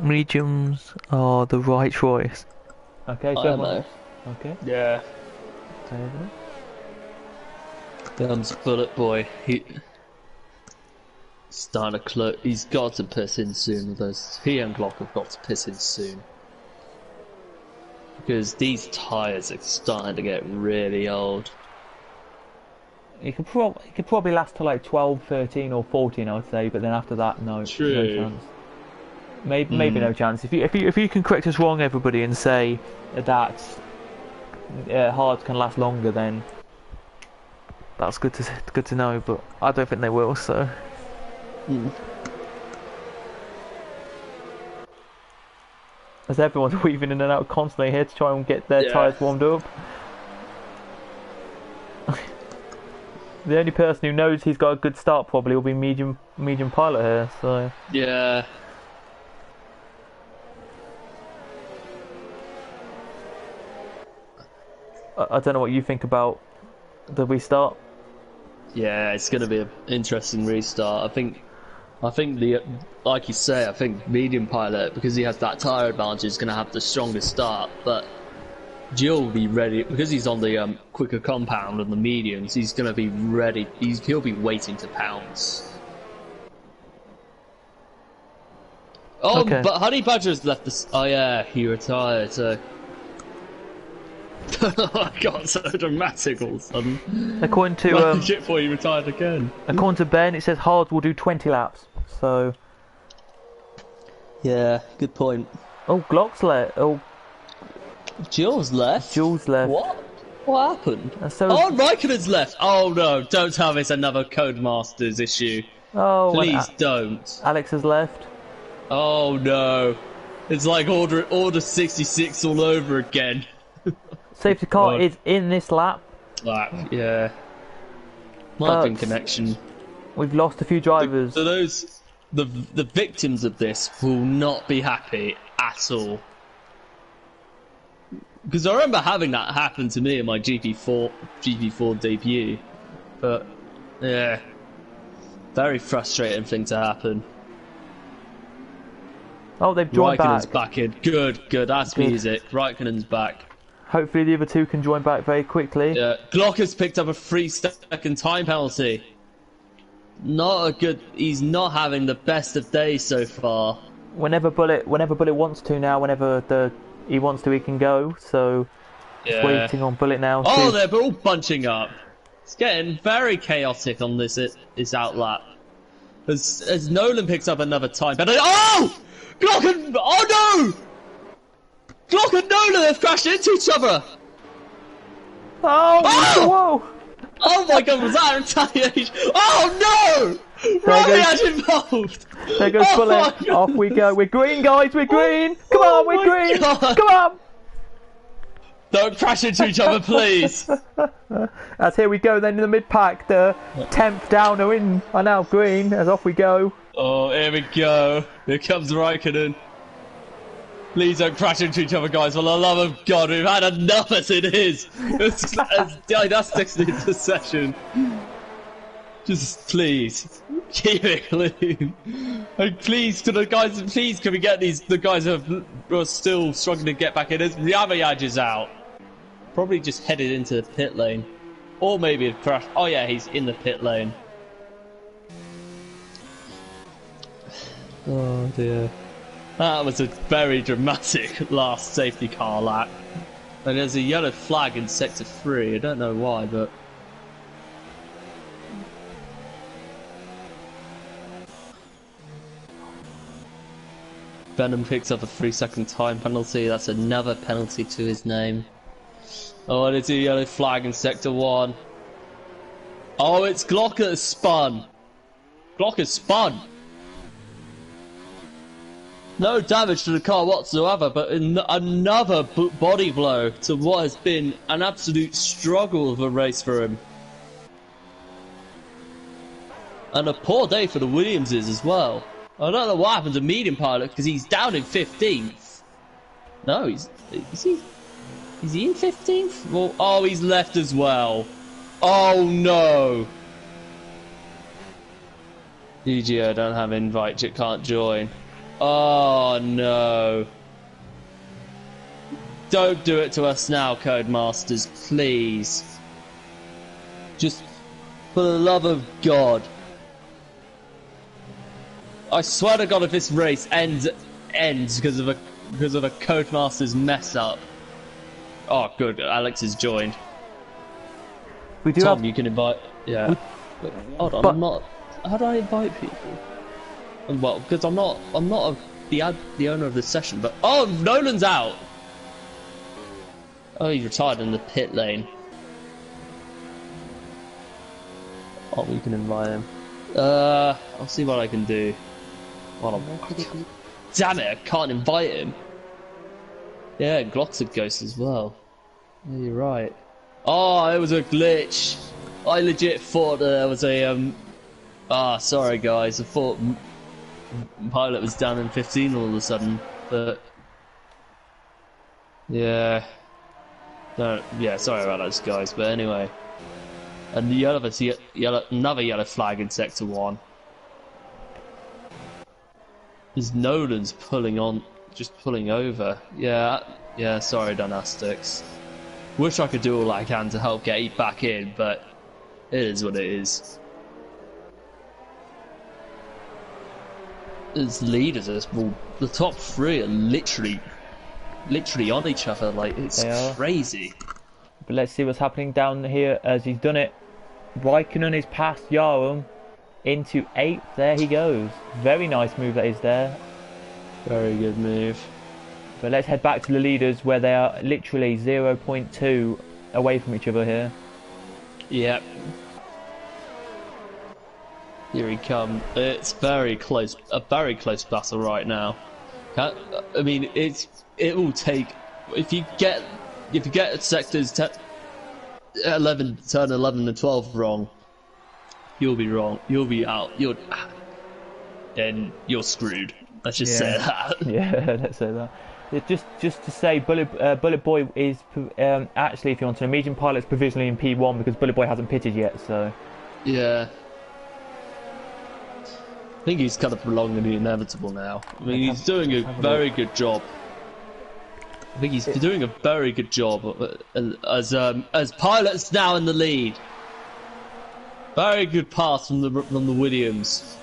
Mediums are the right choice. Okay, so... I know. Okay. Yeah. Comes Bullet Boy. He's starting to close. He's got to piss in soon. He and Glock have got to piss in soon because these tyres are starting to get really old. It could probably last to like 12, 13 or 14, I would say, but then after that, no, True. no chance. Maybe no chance. If you can correct us wrong, everybody, and say that hards can last longer, then that's good to know. But I don't think they will. So. As everyone's weaving in and out constantly here to try and get their tyres warmed up. The only person who knows he's got a good start probably will be medium pilot here. So. Yeah. I don't know what you think about the restart. Yeah, it's going to be an interesting restart. I think the, like you say, I think medium pilot, because he has that tyre advantage, is going to have the strongest start. But Jill will be ready because he's on the quicker compound and the mediums. He's going to be ready. He'll be waiting to pounce. Oh, okay. But Honey Badger's left the. Oh yeah, he retired. So. Oh my god, so dramatic all of a sudden. According to shit for you retired again. According to Ben, it says Hard will do 20 laps. So yeah, good point. Oh, Glock's left. Oh, Jules left. What happened? So Raikkonen's left. Oh no! Don't tell me it's another Codemasters issue. Oh, please don't. Alex has left. Oh no! It's like Order 66 all over again. Safety car is in this lap. Yeah. Might have been But- connection. We've lost a few drivers. So the victims of this will not be happy at all. Because I remember having that happen to me in my GP4 debut. But, yeah. Very frustrating thing to happen. Oh, they've joined Raikkonen's back. back in. Good. That's Good. music. Raikkonen's back. Hopefully the other two can join back very quickly. Yeah. Glock has picked up a 3-second time penalty. Not a good... He's not having the best of days so far. Whenever Bullet wants to now, he wants to, he can go. So Yeah. waiting on Bullet now. Oh, to- they're all bunching up. It's getting very chaotic on this outlap. As Nolan picks up another time penalty. Oh! Glock and... Oh no! Glock and Nolan have crashed into each other! Oh! Oh! Whoa! Oh my god, was that retaliation? Oh no! Ryan involved! There goes Oh Bullet. my God. Off we go. We're green, guys. We're green. Come on, we're my green. God. Come on. Don't crash into each other, please! As here we go then in the mid pack. The 10th down are now green. As off we go. Oh, here we go. Here comes Raikkonen. Please don't crash into each other, guys. For the love of God, we've had enough as it is. As Dynastics into the session. Just please keep it clean. And please, to the guys, please can we get the guys who are still struggling to get back in? The Amayaj is out. Probably just headed into the pit lane, or maybe a crash. Oh yeah, he's in the pit lane. Oh dear. That was a very dramatic last safety car lap. And there's a yellow flag in sector 3, I don't know why, but... Venom picks up a 3-second time penalty, that's another penalty to his name. Oh, and it's a yellow flag in sector 1. Oh, it's Glock that has spun! Glock has spun! No damage to the car whatsoever, but another body blow to what has been an absolute struggle of a race for him. And a poor day for the Williamses as well. I don't know what happened to Medium Pilot because he's down in 15th. No, is he in 15th? Well, oh, he's left as well. Oh no. UGO don't have invite, it can't join. Oh no. Don't do it to us now, Codemasters, please. Just for the love of God. I swear to God if this race ends because of a Codemasters mess up. Oh good, Alex has joined. We do Tom, have. you can invite. Yeah. Wait, hold on, but- I'm not. How do I invite people? Well, because I'm not the owner of this session. But oh, Nolan's out. Oh, he's retired in the pit lane. Oh, we can invite him. I'll see what I can do. Damn it! I can't invite him. Yeah, Glock's a ghost as well. Yeah, you're right. Oh, it was a glitch. I legit thought there was a sorry guys. I thought Pilot was down in 15 all of a sudden, but yeah. No, yeah, sorry about those guys, but anyway. And the other another yellow flag in sector 1. There's Nolan's just pulling over. Yeah, sorry Dynastics. Wish I could do all I can to help get back in, but it is what it is. As leaders, well, the top 3 are literally on each other. Like it's They are. crazy. But let's see what's happening down here as he's done it. Raikkonen is past Yarum into 8th. There he goes. Very nice move that is there. Very good move. But let's head back to the leaders where they are literally 0.2 away from each other here. Yep. Here he comes. It's very close. A very close battle right now. I mean, it will take if you get sectors 11, turn 11 and 12 wrong. you'll be wrong. You'll be out. Then you're screwed. Let's just say that. Yeah, let's say that. Just to say, Bullet Boy is actually, if you want to know, Medium Pilot's provisionally in P1 because Bullet Boy hasn't pitted yet. So Yeah. I think he's kind of prolonging the inevitable now. I mean, he's doing a very good job. I think he's doing a very good job as Pilot's now in the lead. Very good pass from the Williams.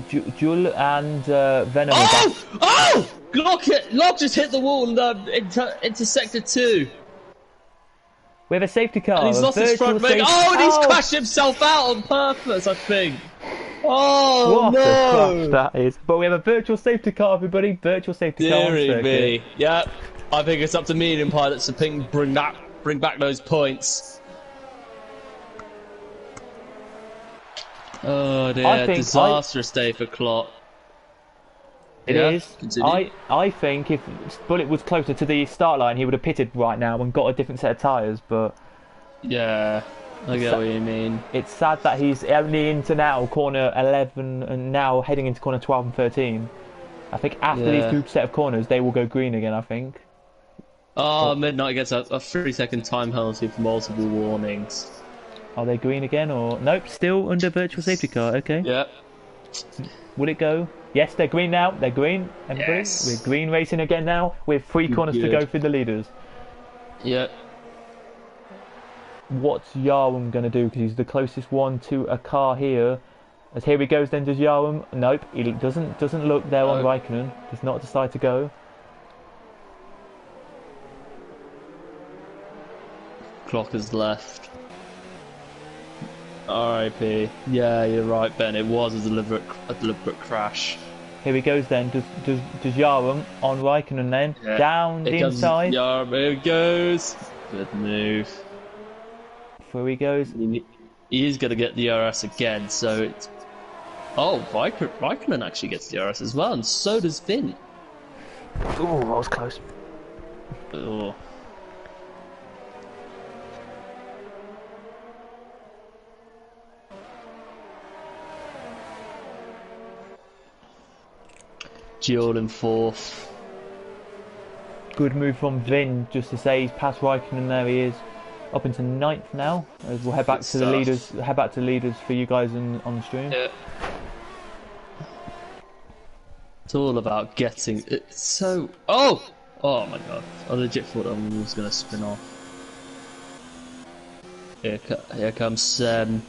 Jewel and Venom. Oh! Glock just hit the wall into sector 2. We have a safety car. And he's lost his front leg. And he's crashed himself out on purpose, I think. Oh, what no! a crash that is. But we have a virtual safety car, everybody. Virtual safety car on Deary circuit. me. Yeah, I think it's up to Medium Pilots to bring back those points. Oh dear, disastrous day for Clot. It is. Continue. I think if Bullet was closer to the start line, he would have pitted right now and got a different set of tyres, but... Yeah, I get what you mean. It's sad that he's only into now corner 11 and now heading into corner 12 and 13. I think after these group set of corners, they will go green again, I think. Oh, Midnight gets a 3-second time penalty for multiple warnings. Are they green again or... Nope, still under virtual safety car, okay. Yeah. Will it go? Yes, they're green now. They're green. Everybody, yes. We're green racing again now. With 3 corners to go for the leaders. Yeah. What's Yarwam going to do? Because he's the closest one to a car here. As here he goes then, does Yarwam? Nope, he doesn't look there on Raikkonen. Does not decide to go. Clock has left. R.I.P. Yeah, you're right, Ben. It was a deliberate crash. Here he goes then. Does Yarwam on Raikkonen then? Yeah. Down the inside. Yarwam, here he goes. Good move. Through he goes. He is going to get the DRS again, so it's... Oh, Raikkonen actually gets the DRS as well, and so does Vin. Oh, that was close. Oh. Duel in 4th. Good move from Vin, just to say he's past Raikkonen. There he is, up into 9th now. As we'll head back to the leaders. Head back to the leaders for you guys on the stream. Yeah. It's all about getting it. So, oh my god! I legit thought that one was gonna spin off. Here comes Sam.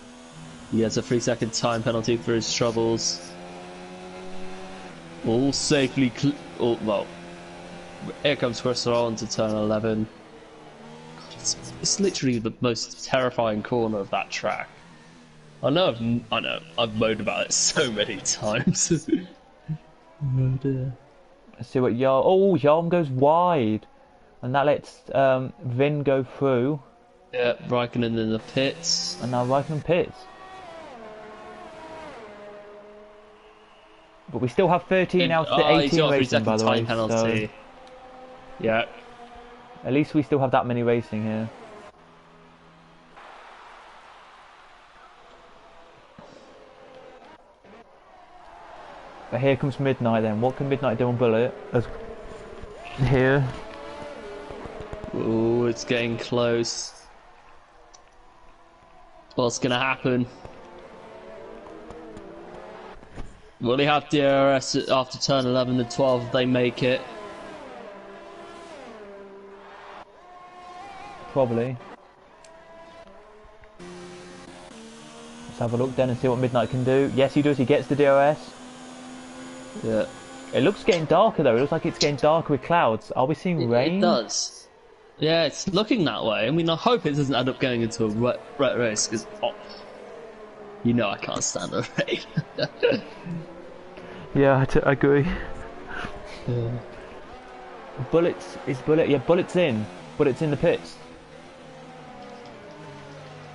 He has a 3-second time penalty for his troubles. All safely well, here comes Chris on to turn 11. It's literally the most terrifying corner of that track. I know I've moaned about it so many times. Oh dear. Let's see what Yarm goes wide, and that lets Vin go through. Yeah, Raikkonen in the pits. And now Raikkonen pits. But we still have 13 out of the 18 racing, by the way. Penalty. So yeah. At least we still have that many racing here. But here comes Midnight then. What can Midnight do on Bullet? Here. Ooh, it's getting close. What's gonna happen? Will they have DRS after turn 11 and 12 if they make it? Probably. Let's have a look then and see what Midnight can do. Yes, he does. He gets the DRS. Yeah. It looks getting darker though. It looks like it's getting darker with clouds. Are we seeing rain? It does. Yeah, it's looking that way. I mean, I hope it doesn't end up going into a wet race because, you know, I can't stand the rain. Yeah, I agree. Yeah. Bullet's in. Bullet's in the pits.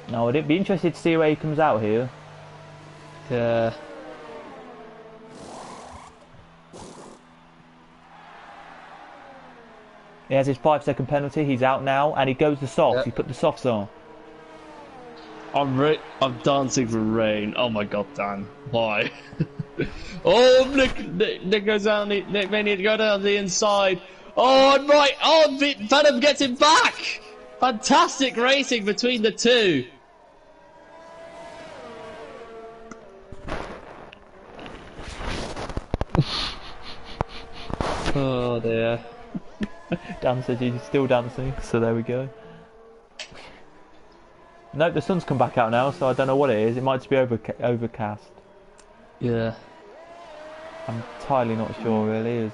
Now, I'd be interested to see where he comes out here. Yeah. He has his 5-second penalty. He's out now, and he goes the softs. Yep. He put the softs on. I'm dancing for rain. Oh my god, Dan. Why? Oh, Nick goes down. Nick may need to go down the inside. Oh, and right. Oh, Venom gets him back. Fantastic racing between the two. Oh dear. Dan says he's still dancing, so there we go. No, the sun's come back out now, so I don't know what it is. It might just be overcast. Yeah. I'm entirely not sure, really. Is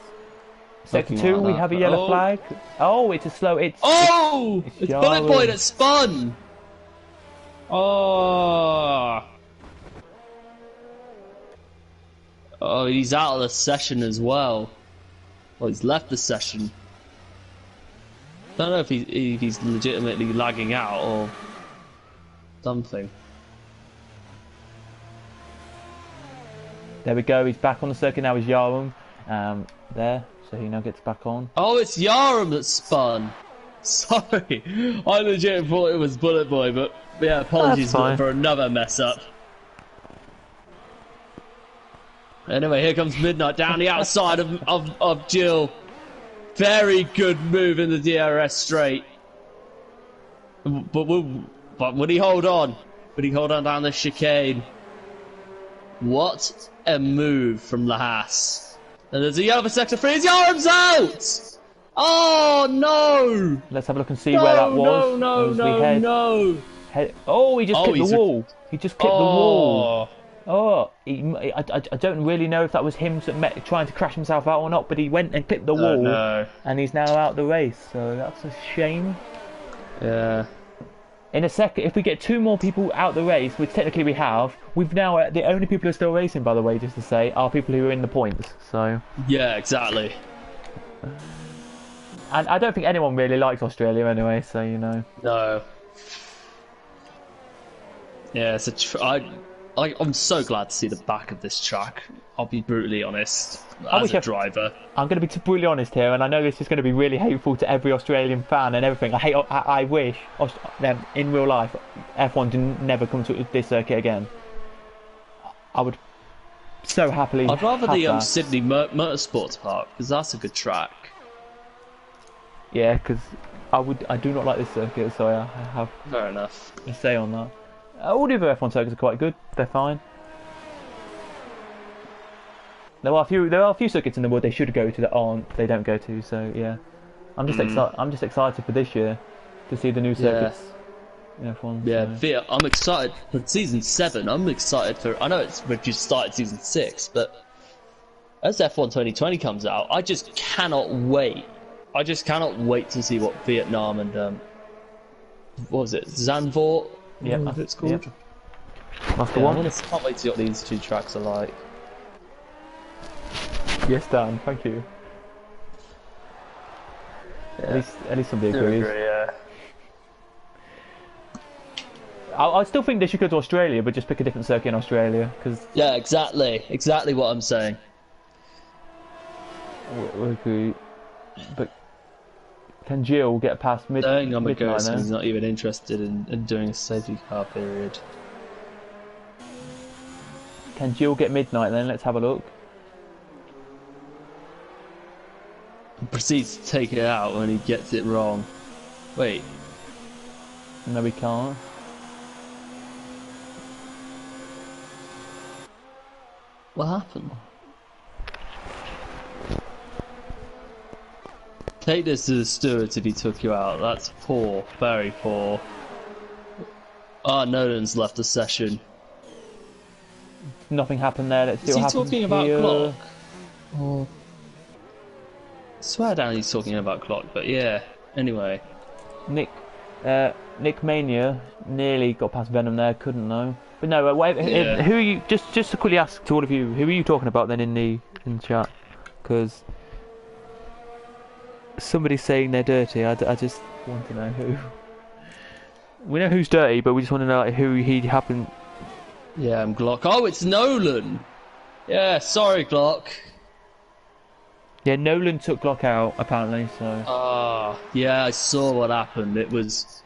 Sector Looking 2, like we that, have a but- yellow oh. flag. Oh, it's a slow. It's It's Bullet Boy Yara. that spun. Oh. Oh, he's out of the session as well. Well, he's left the session. Don't know if he's legitimately lagging out or something. There we go. He's back on the circuit now. Is Yarum there? So he now gets back on. Oh, it's Yarum that spun. Sorry, I legit thought it was Bullet Boy, but yeah, apologies That's fine. for another mess up. Anyway, here comes Midnight down the outside of Jill. Very good move in the DRS straight. But would he hold on? Would he hold on down the chicane? What a move from Lahas. And there's a yellow for sector 3. His arm's out! Oh no! Let's have a look and see where that was. No. Oh, he just Oh, clipped he's the a- wall. He just clipped the wall. Oh, I don't really know if that was him trying to crash himself out or not, but he went and clipped the wall, No. and he's now out the race. So that's a shame. Yeah. In a second, if we get 2 more people out the race, which technically we have, we've now the only people who are still racing, by the way, just to say, are people who are in the points. So, Yeah, exactly. and I don't think anyone really likes Australia anyway. So you know. No. Yeah, it's I'm so glad to see the back of this track. I'll be brutally honest. As wish a I- driver. I'm going to be brutally honest here, and I know this is going to be really hateful to every Australian fan and everything. I wish them in real life F1 didn't never come to this circuit again. I would so happily. I'd rather have the that. Sydney Motorsports Park because that's a good track. Yeah, because I do not like this circuit, so I have Fair enough. a say on that. All the other F1 circuits are quite good. They're fine. There are a few circuits in the world they should go to that aren't. They don't go to. So yeah, I'm just excited. I'm just excited for this year to see the new circuits in F1. Yeah, so. Viet, I'm excited for season 7. I'm excited for. I know we've just started season 6, but as F1 2020 comes out, I just cannot wait. I just cannot wait to see what Vietnam and what was it, Zandvoort? Yeah, What it's called. Yep. That's the Yeah, I one. can't wait to see what these two tracks are like. Yes, Dan. Thank you. Yeah. At least somebody agrees. Yeah. I still think they should go to Australia, but just pick a different circuit in Australia because Yeah, exactly what I'm saying. we agree. But can Jill get past Saying I'm a midnight ghost and then? he's not even interested in doing a safety car period. Can Jill get midnight then? Let's have a look. Proceeds to take it out when he gets it wrong. Wait, No, we can't. what happened? Take this to the stewards if he took you out. That's poor, very poor. Ah, Nolan's left the session. Nothing happened there. Let's see Is what he happens talking about here. clock? Or... Swear down he's talking about clock, but yeah. Anyway. Nick Mania nearly got past Venom there. Couldn't though. But no, wait. Yeah. Who are you? Just to quickly ask to all of you, who are you talking about then in the chat? Because somebody's saying they're dirty. I just want to know who. We know who's dirty, but we just want to know like, who he happened. Yeah, I'm Glock. Oh, it's Nolan! Yeah, sorry, Glock. Yeah, Nolan took Glock out apparently. So Yeah, I saw what happened. It was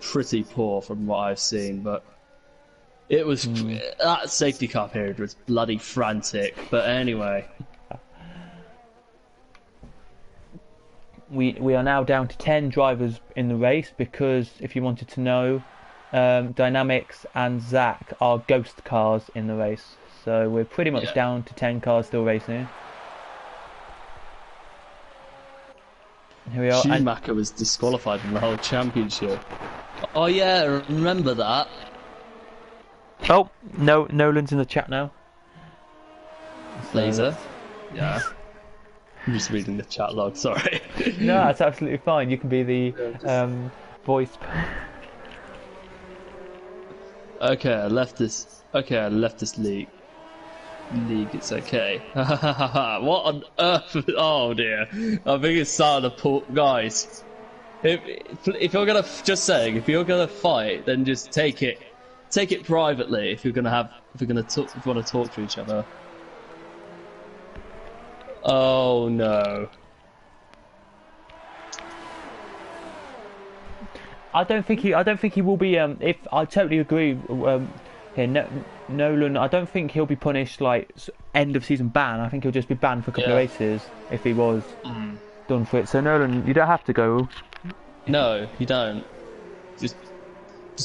pretty poor from what I've seen, but it was that safety car period was bloody frantic. But anyway, we are now down to 10 drivers in the race because if you wanted to know, Dynamics and Zach are ghost cars in the race. So we're pretty much down to 10 cars still racing. Here we are. Schumacher was disqualified from the whole championship. Oh yeah, remember that? Oh, no, Nolan's in the chat now. Laser. Yeah. I'm just reading the chat log, sorry. No, that's absolutely fine. You can be the voice. Okay, I left this league. It's okay. What on earth? Oh dear. I think it's starting to pull. Guys, if you're gonna if you're gonna fight, then just take it privately. If you want to talk to each other. Oh no. I don't think he will be. If I totally agree. Nolan, I don't think he'll be punished like end of season ban. I think he'll just be banned for a couple of races if he was done for it. So Nolan, you don't have to go. No, you don't. Just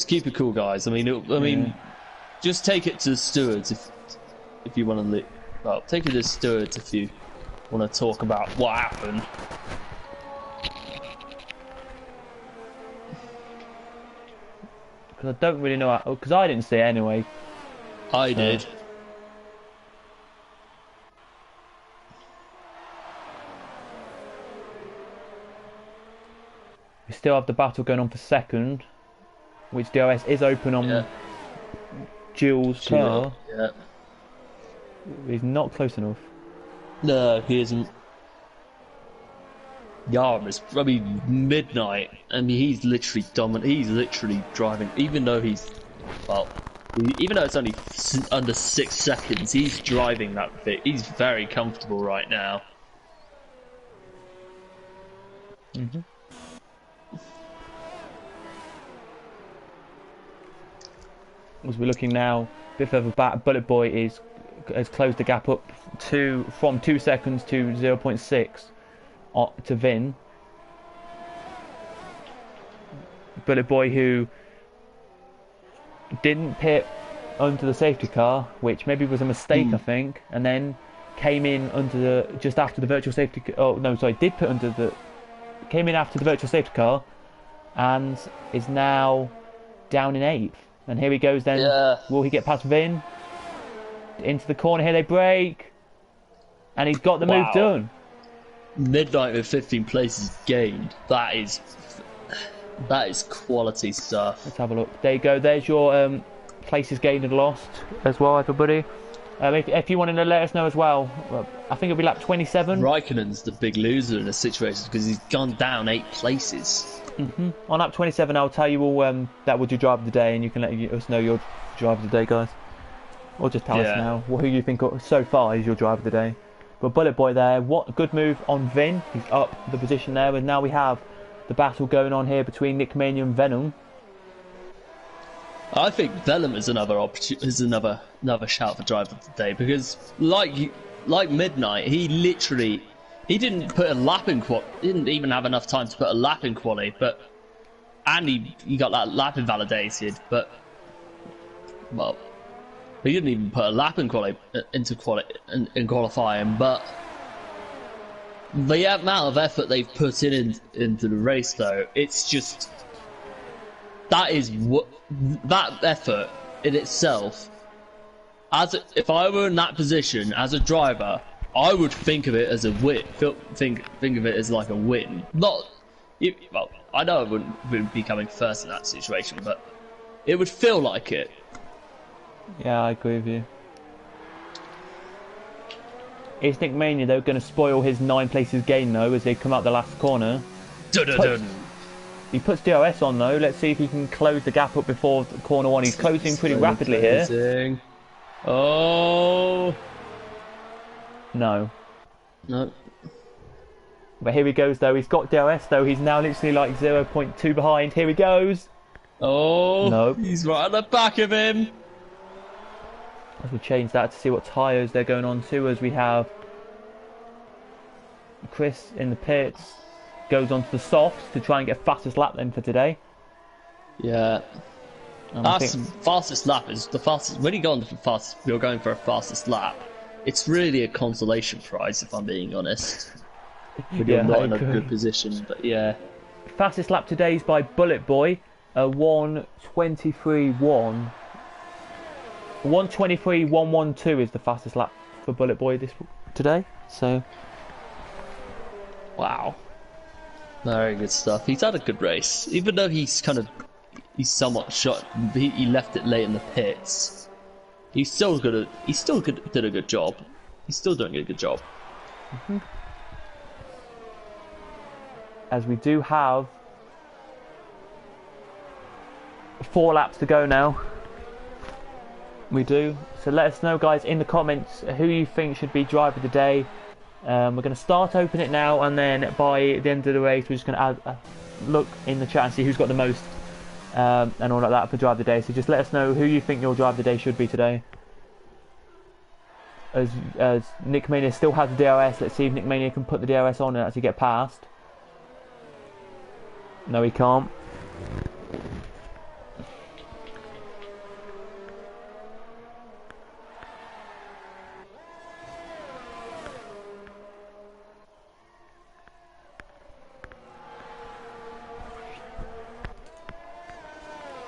keep it cool, guys. I mean, just take it to the stewards if you want to. Well, take it to the stewards if you want to talk about what happened. Because I don't really know. Because I didn't see it anyway. I did. We still have the battle going on for second, which DRS is open on Jules' car. Yeah. He's not close enough. No, he isn't. Yarm is probably midnight. I mean, he's literally dominant. He's literally driving, even though it's only under 6 seconds, he's driving that bit. He's very comfortable right now. As we're looking now, a bit further back, Bullet Boy has closed the gap up from 2 seconds to 0.6 to Vin. Bullet Boy, who didn't pit under the safety car, which maybe was a mistake, I think, and then came in just after the virtual safety car. Oh no, sorry, came in after the virtual safety car, and is now down in 8th. And here he goes then. Yeah. Will he get past Vin? Into the corner here, they break, and he's got the move done. Midnight with 15 places gained. That is quality stuff. Let's have a look. There you go. There's your places gained and lost as well, everybody. If you wanted to let us know as well, I think it'll be lap 27. Raikkonen's the big loser in this situation because he's gone down 8 places. On lap 27, I'll tell you all that was your driver of the day, and you can let us know your driver of the day, guys. Or just tell us now who you think so far is your driver of the day. But Bullet Boy there, what a good move on Vin. He's up the position there, and now we have the battle going on here between Nick Mania and Venom. I think Venom is another shout for driver of the day because, like Midnight, he didn't put a lap in quali. Didn't even have enough time to put a lap in quali, and he got that lap invalidated. But he didn't even put a lap in in qualifying. But the amount of effort they've put into the race, though, it's just that effort in itself. If I were in that position as a driver, I would think of it as a win. Think of it as like a win. I know I wouldn't be coming first in that situation, but it would feel like it. Yeah, I agree with you. Is Nick Mania though going to spoil his 9 places gain though as they come out the last corner? He puts DRS on though. Let's see if he can close the gap up before corner 1. He's closing pretty rapidly here. Oh. No. No. But here he goes though. He's got DRS though. He's now literally like 0.2 behind. Here he goes. Oh, Nope. He's right at the back of him. As we change that to see what tyres they're going on to, as we have Chris in the pits, goes on to the softs to try and get fastest lap then for today. Yeah. And I That's think fastest lap is the fastest. When you go on the fastest, you're going for a fastest lap. It's really a consolation prize, if I'm being honest. When you're not in a good position, but yeah. fastest lap today is by Bullet Boy, a 1:23.1. 1:23.112 is the fastest lap for Bullet Boy today. So, Wow. Very good stuff. He's had a good race, even though he's somewhat shot. He left it late in the pits. He's still did a good job. He's still doing a good job. as we do have 4 laps to go now. We do. So let us know, guys, in the comments who you think should be driver of the day. We're going to start open it now, and then by the end of the race, we're just going to look in the chat and see who's got the most and all like that for driver of the day. So just let us know who you think your driver of the day should be today. As Nick Mania still has the DRS, let's see if Nick Mania can put the DRS on and actually get past. No, he can't.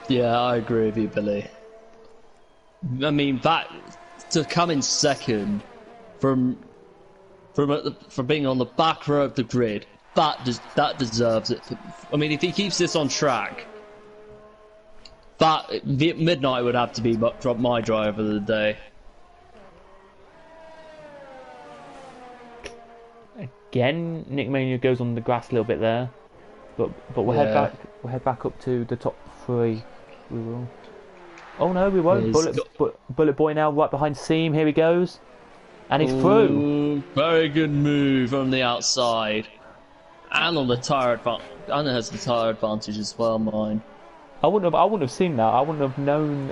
Yeah, I agree with you, Billy. I mean, that to come in second from being on the back row of the grid, that deserves it. I mean, if he keeps this on track, Midnight would have to be my driver of the day. Again, Nick Mania goes on the grass a little bit there, but we'll head back. We'll head back up to the top 3. We will. Oh no, we won't. Bullet Boy now right behind Seam. Here he goes, and he's through. Very good move on the outside, and on the tyre advantage. And it has the tyre advantage as well. Mine. I wouldn't have seen that. I wouldn't have known.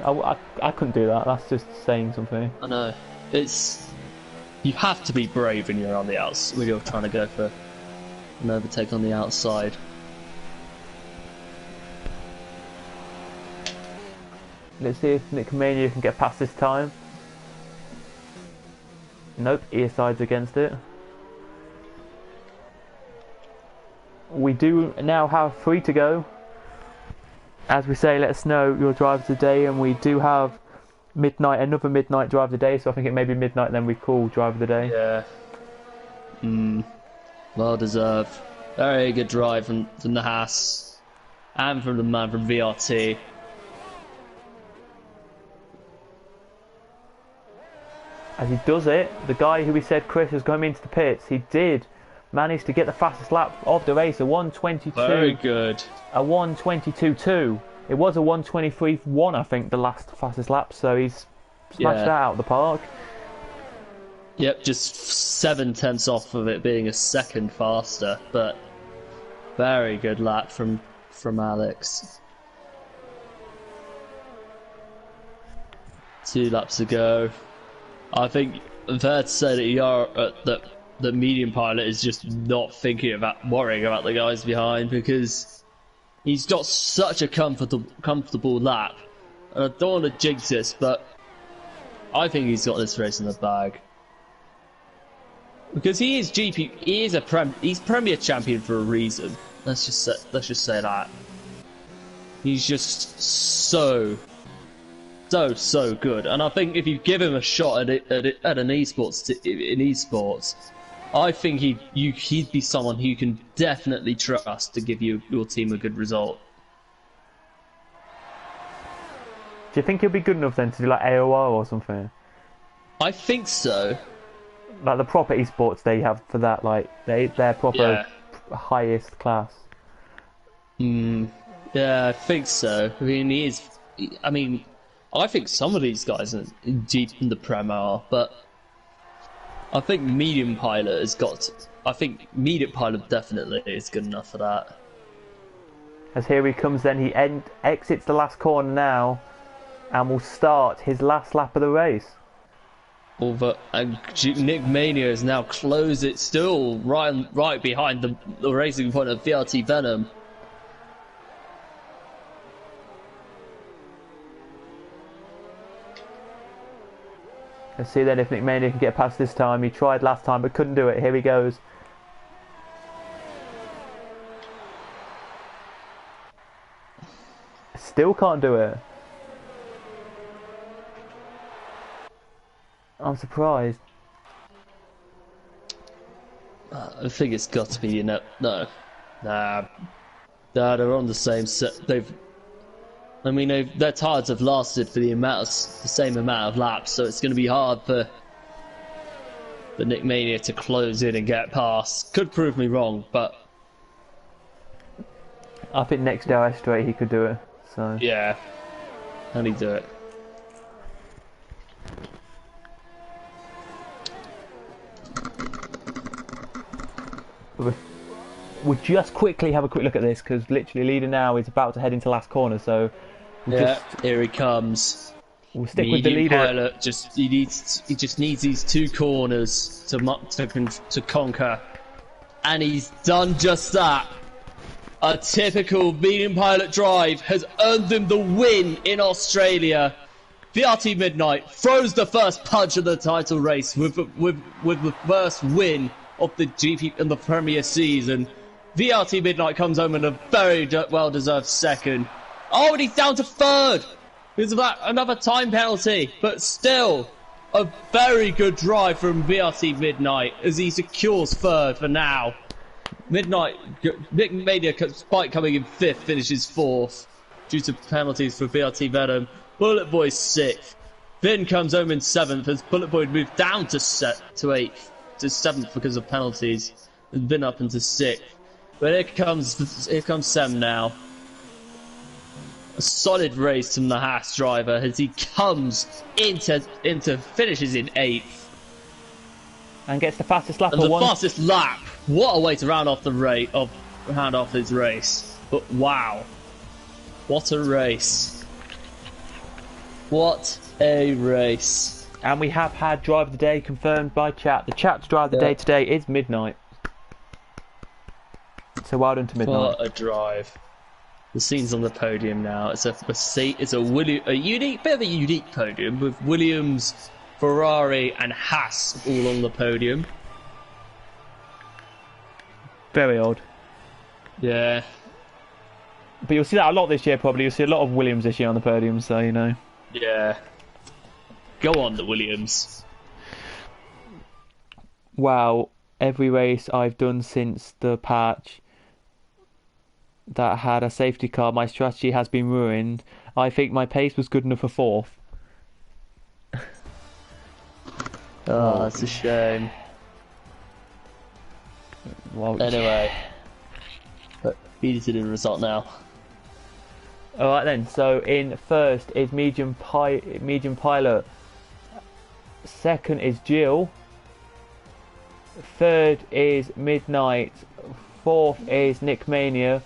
I couldn't do that. That's just saying something. I know. You have to be brave when you're on the outs. When you're trying to go for an overtake on the outside. Let's see if Nick Mania can get past this time. Nope, earside's against it. We do now have 3 to go. As we say, let us know your driver today, and we do have another Midnight driver of the day, so I think it may be Midnight then we call driver of the day. Yeah. Well deserved. Very good drive from the Haas and from the man from VRT. As he does it, the guy who we said Chris was going into the pits, he did manage to get the fastest lap of the race, a 1:22. Very good. A 1:22.2. It was a 1:23.1, I think, the last fastest lap, so he's smashed that out of the park. Yep, just 7/10 off of it being a second faster, but very good lap from Alex. 2 laps to go. I think it's fair to say that the medium pilot is just not worrying about the guys behind, because he's got such a comfortable lap. And I don't want to jinx this, but I think he's got this race in the bag. Because he's Premier Champion for a reason. Let's just say that. He's just so good, and I think if you give him a shot at an esports, I think he'd be someone who you can definitely trust to give your team a good result. Do you think he'll be good enough then to do like AOR or something? I think so. Like the proper esports they have for that, like they're proper highest class. Yeah, I think so. I mean, I think some of these guys are deep in the Prem are, but I think medium pilot has got. I think medium pilot definitely is good enough for that. As here he comes then, he exits the last corner now and will start his last lap of the race. And Nick Mania is now close it, still right behind the racing point of VRT Venom. Let's see then if Nick Mania can get past this time. He tried last time but couldn't do it. Here he goes. Still can't do it. I'm surprised. I think it's got to be nah, they're on the same set. Their tires have lasted for the same amount of laps, so it's going to be hard for Nick Mania to close in and get past. Could prove me wrong, but I think next DRS straight he could do it. So yeah, can he do it? We'll just quickly have a quick look at this because literally leader now is about to head into last corner. So here he comes. We'll stick with the leader. Pilot he just needs these 2 corners to conquer, and he's done just that. A typical medium pilot drive has earned him the win in Australia. VRT Midnight throws the first punch of the title race with the first win of the GP in the Premier season. VRT Midnight comes home in a very well-deserved second. Oh, and he's down to third! Because of that, another time penalty, but still, a very good drive from VRT Midnight as he secures third for now. Nick Mania, despite coming in 5th, finishes 4th due to penalties for VRT Venom. Bullet Boy 6th. Vin comes home in 7th as Bullet Boy moved down to 8th. To 7th because of penalties, and been up into 6th. But here comes Sam now. A solid race from the Haas driver as he comes into finishes in 8th and gets the fastest lap. And the fastest lap. What a way to round off his race. But wow, what a race! What a race! And we have had drive of the day confirmed by chat. The chat's drive of the day today is Midnight. So well done to Midnight. What a drive! The scene's on the podium now. It's a unique podium with Williams, Ferrari, and Haas all on the podium. Very odd. Yeah. But you'll see that a lot this year. Probably you'll see a lot of Williams this year on the podium. So you know. Yeah. Go on, the Williams. Wow, every race I've done since the patch that had a safety car, my strategy has been ruined. I think my pace was good enough for 4th. Oh, that's a shame. Well, anyway, but easy to do the result now. Alright then, so in 1st is medium pilot. 2nd is Jill. 3rd is Midnight. 4th is Nick Mania.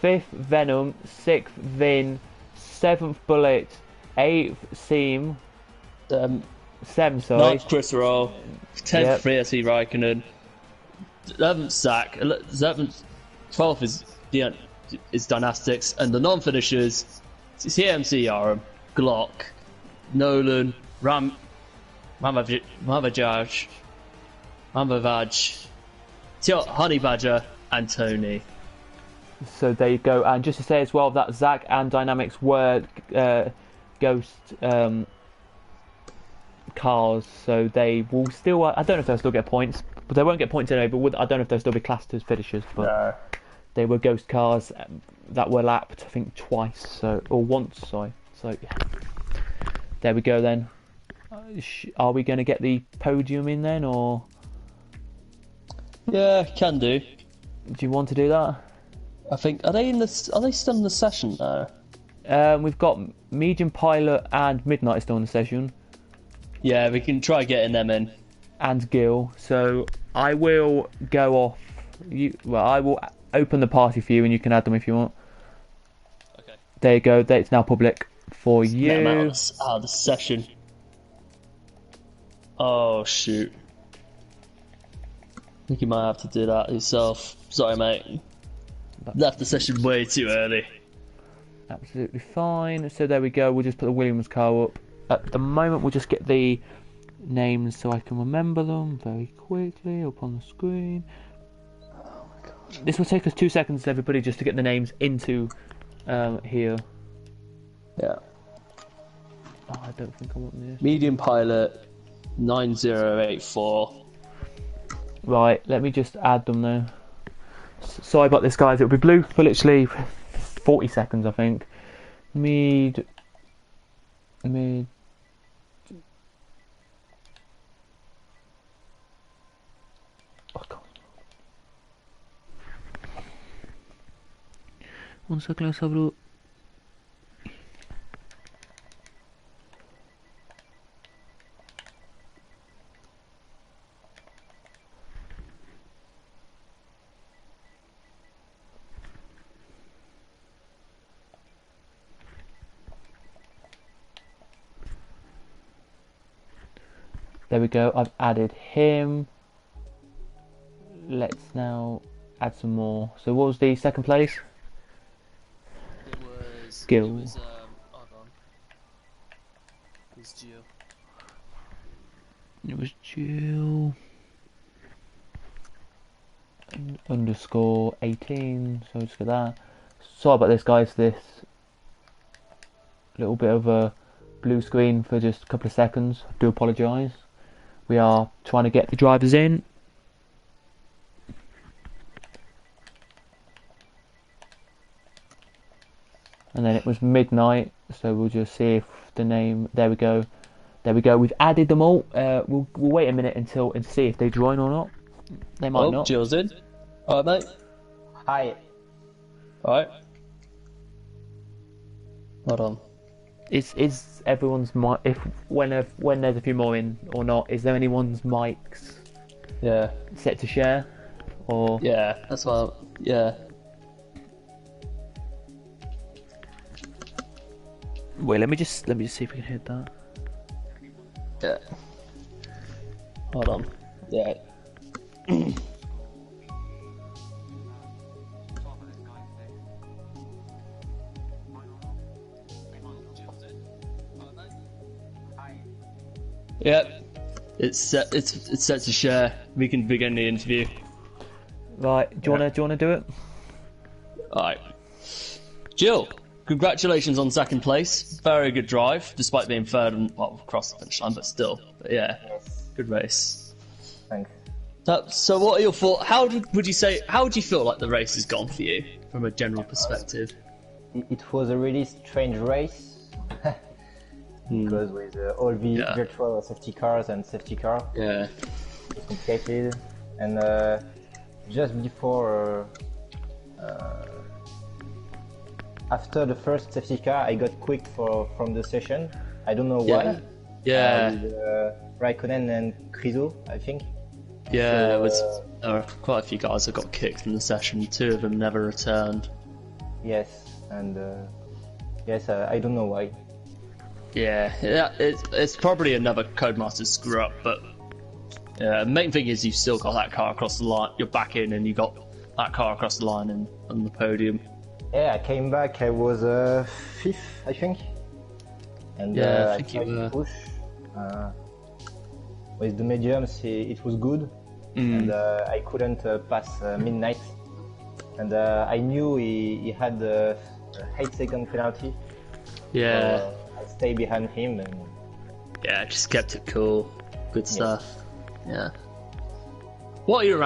5th Venom. 6th Vin. 7th Bullet. 8th Seam. Sem, sorry. 9th Chris Roll. 10th VRT Raikkonen. 11th Zach. 12th is Dynastics, and the non-finishers is TMC Yaram, Glock, Nolan, Mavaj, Honey Badger, and Tony. So there you go. And just to say as well that Zach and Dynamics were Ghost cars, so they will still. I don't know if they'll still get points, but they won't get points anyway. But I don't know if they'll still be classed as finishers. But no. They were Ghost cars that were lapped, I think, twice, or once. Sorry. So yeah. There we go then. Are we going to get the podium in then, or? Yeah, can do. Do you want to do that? I think are they still in the session now? We've got Medium Pilot and Midnight still in the session. Yeah, we can try getting them in. and Gil. So I will go off. I will open the party for you, and you can add them if you want. Okay. There you go. It's now public for you. Get him out of the session. Oh shoot. I think you might have to do that yourself. Sorry, mate. Left the session way too early. Absolutely fine. So there we go. We'll just put the Williams car up. At the moment, we'll just get the names so I can remember them very quickly up on the screen. Oh my god. This will take us 2 seconds, everybody, just to get the names into here. Yeah. Oh, I don't think I want this. Medium pilot 9084. Right, let me just add them now. Sorry about this, guys. It'll be blue for literally 40 seconds, I think. Mid. Oh, God. One second, let's have a look. There we go, I've added him. Let's now add some more. So what was the second place? It was... Gil. It was, hold on. It was Gio. It was Jill. Underscore 18, so just get that. Sorry about this, guys, this little bit of a blue screen for just a couple of seconds. I do apologise. We are trying to get the drivers in. And then it was midnight, so we'll just see if the name... There we go. There we go. We've added them all. We'll wait a minute and see if they join or not. They might not. Jill's in. Alright, mate. Hi. Alright. Hold on. Is everyone's mic, when there's a few more in or not, is there anyone's mics Yeah. set to share or? Yeah, that's what. Yeah. Wait, let me just see if we can hit that. Yeah. Hold on. Yeah. Yep. It's set. It's set to share. We can begin the interview. Right. Do you wanna do it? All right. Jill, congratulations on second place. Very good drive, despite being third and across the finish line, but still. But yeah, Yes. good race. Thanks. So, what are your thoughts? How would you feel like the race has gone for you from a general perspective? It was a really strange race because with all the virtual safety cars and safety car, Yeah. it was complicated. And just before, after the first safety car, I got quick from the session. I don't know why. Yeah. With Raikkonen and Krizo, I think. Yeah, there So, were quite a few guys that got kicked in the session. 2 of them never returned. yes, and yes, I don't know why. Yeah, it's probably another Codemaster screw up, but main thing is you still got that car across the line. You're back in, and you got that car across the line and on the podium. Yeah, I came back. I was fifth, I think. And Yeah, I think you tried to were. push. With the mediums, it was good, and I couldn't pass midnight. And I knew he had a 8-second penalty. Yeah, So I stayed behind him, and yeah, just kept it cool. Good stuff. Yeah. What are your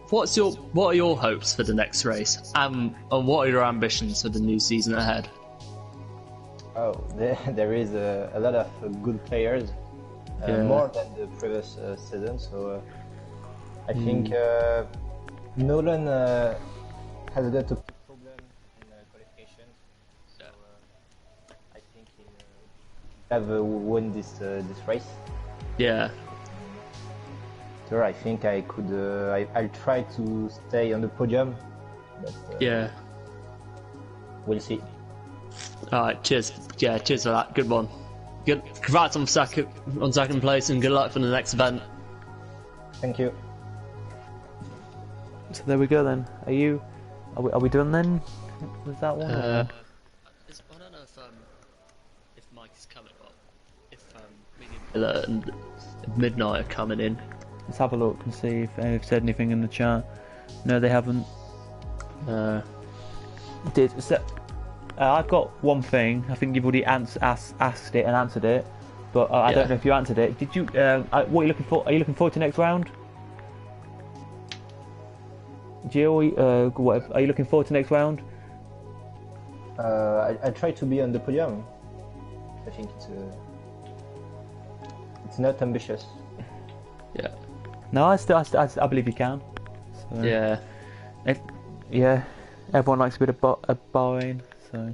what are your hopes for the next race? And what are your ambitions for the new season ahead? oh, there is a lot of good players, more than the previous season. So I think Nolan has got a problem in qualification. So I think he'll have won this race. Yeah. Sure, I think I could. I'll try to stay on the podium, but Yeah. we'll see. Alright, cheers. Yeah, cheers for that. Good one. Good. Congrats on second place, and good luck for the next event. Thank you. So there we go then. Are we done then? Was that one? I don't know if Mike is coming, but if Miller and Midnight are coming in. Let's have a look and see if they've said anything in the chat. No, they haven't. I've got one thing. I think you've already asked it and answered it, but I don't know if you answered it. Did you? What are you looking for? Are you looking forward to next round? Jill, what are you looking forward to next round? I try to be on the podium. I think it's not ambitious. Yeah. No, I believe you can. So, Yeah. Yeah. Everyone likes a bit of bowling, so.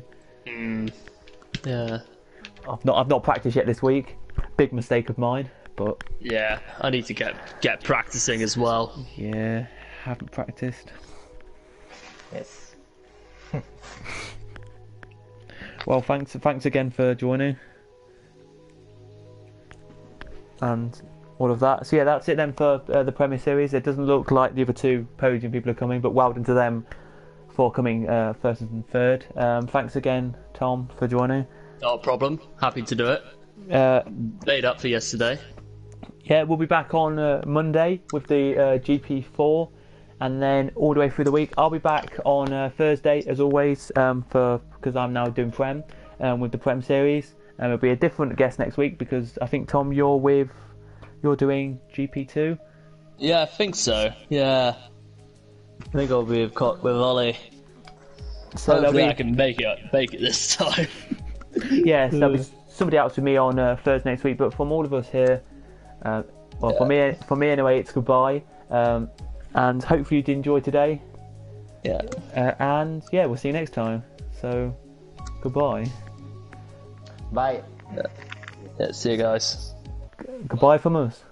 Yeah. I've not practiced yet this week. Big mistake of mine, but. Yeah. I need to get practicing as well. Yeah, haven't practiced. Yes. Well, thanks again for joining. And all of that. So yeah, that's it then for the Premier Series. It doesn't look like the other two podium people are coming, but well done to them for coming first and third. Thanks again, Tom, for joining. Not a problem. Happy to do it. Made up for yesterday. Yeah, we'll be back on Monday with the GP4, and then all the way through the week. I'll be back on Thursday as always, because I'm now doing Prem with the Prem Series. And there'll be a different guest next week because I think Tom, you're doing GP2. Yeah, I think so. Yeah. I think I'll be with Ollie. So hopefully I can make it this time. Yeah, so there'll be somebody else with me on Thursday next week. But from all of us here, for me anyway, it's goodbye. And hopefully you did enjoy today. Yeah. And yeah, we'll see you next time. So goodbye. Bye. Yeah, see you guys. Goodbye from us.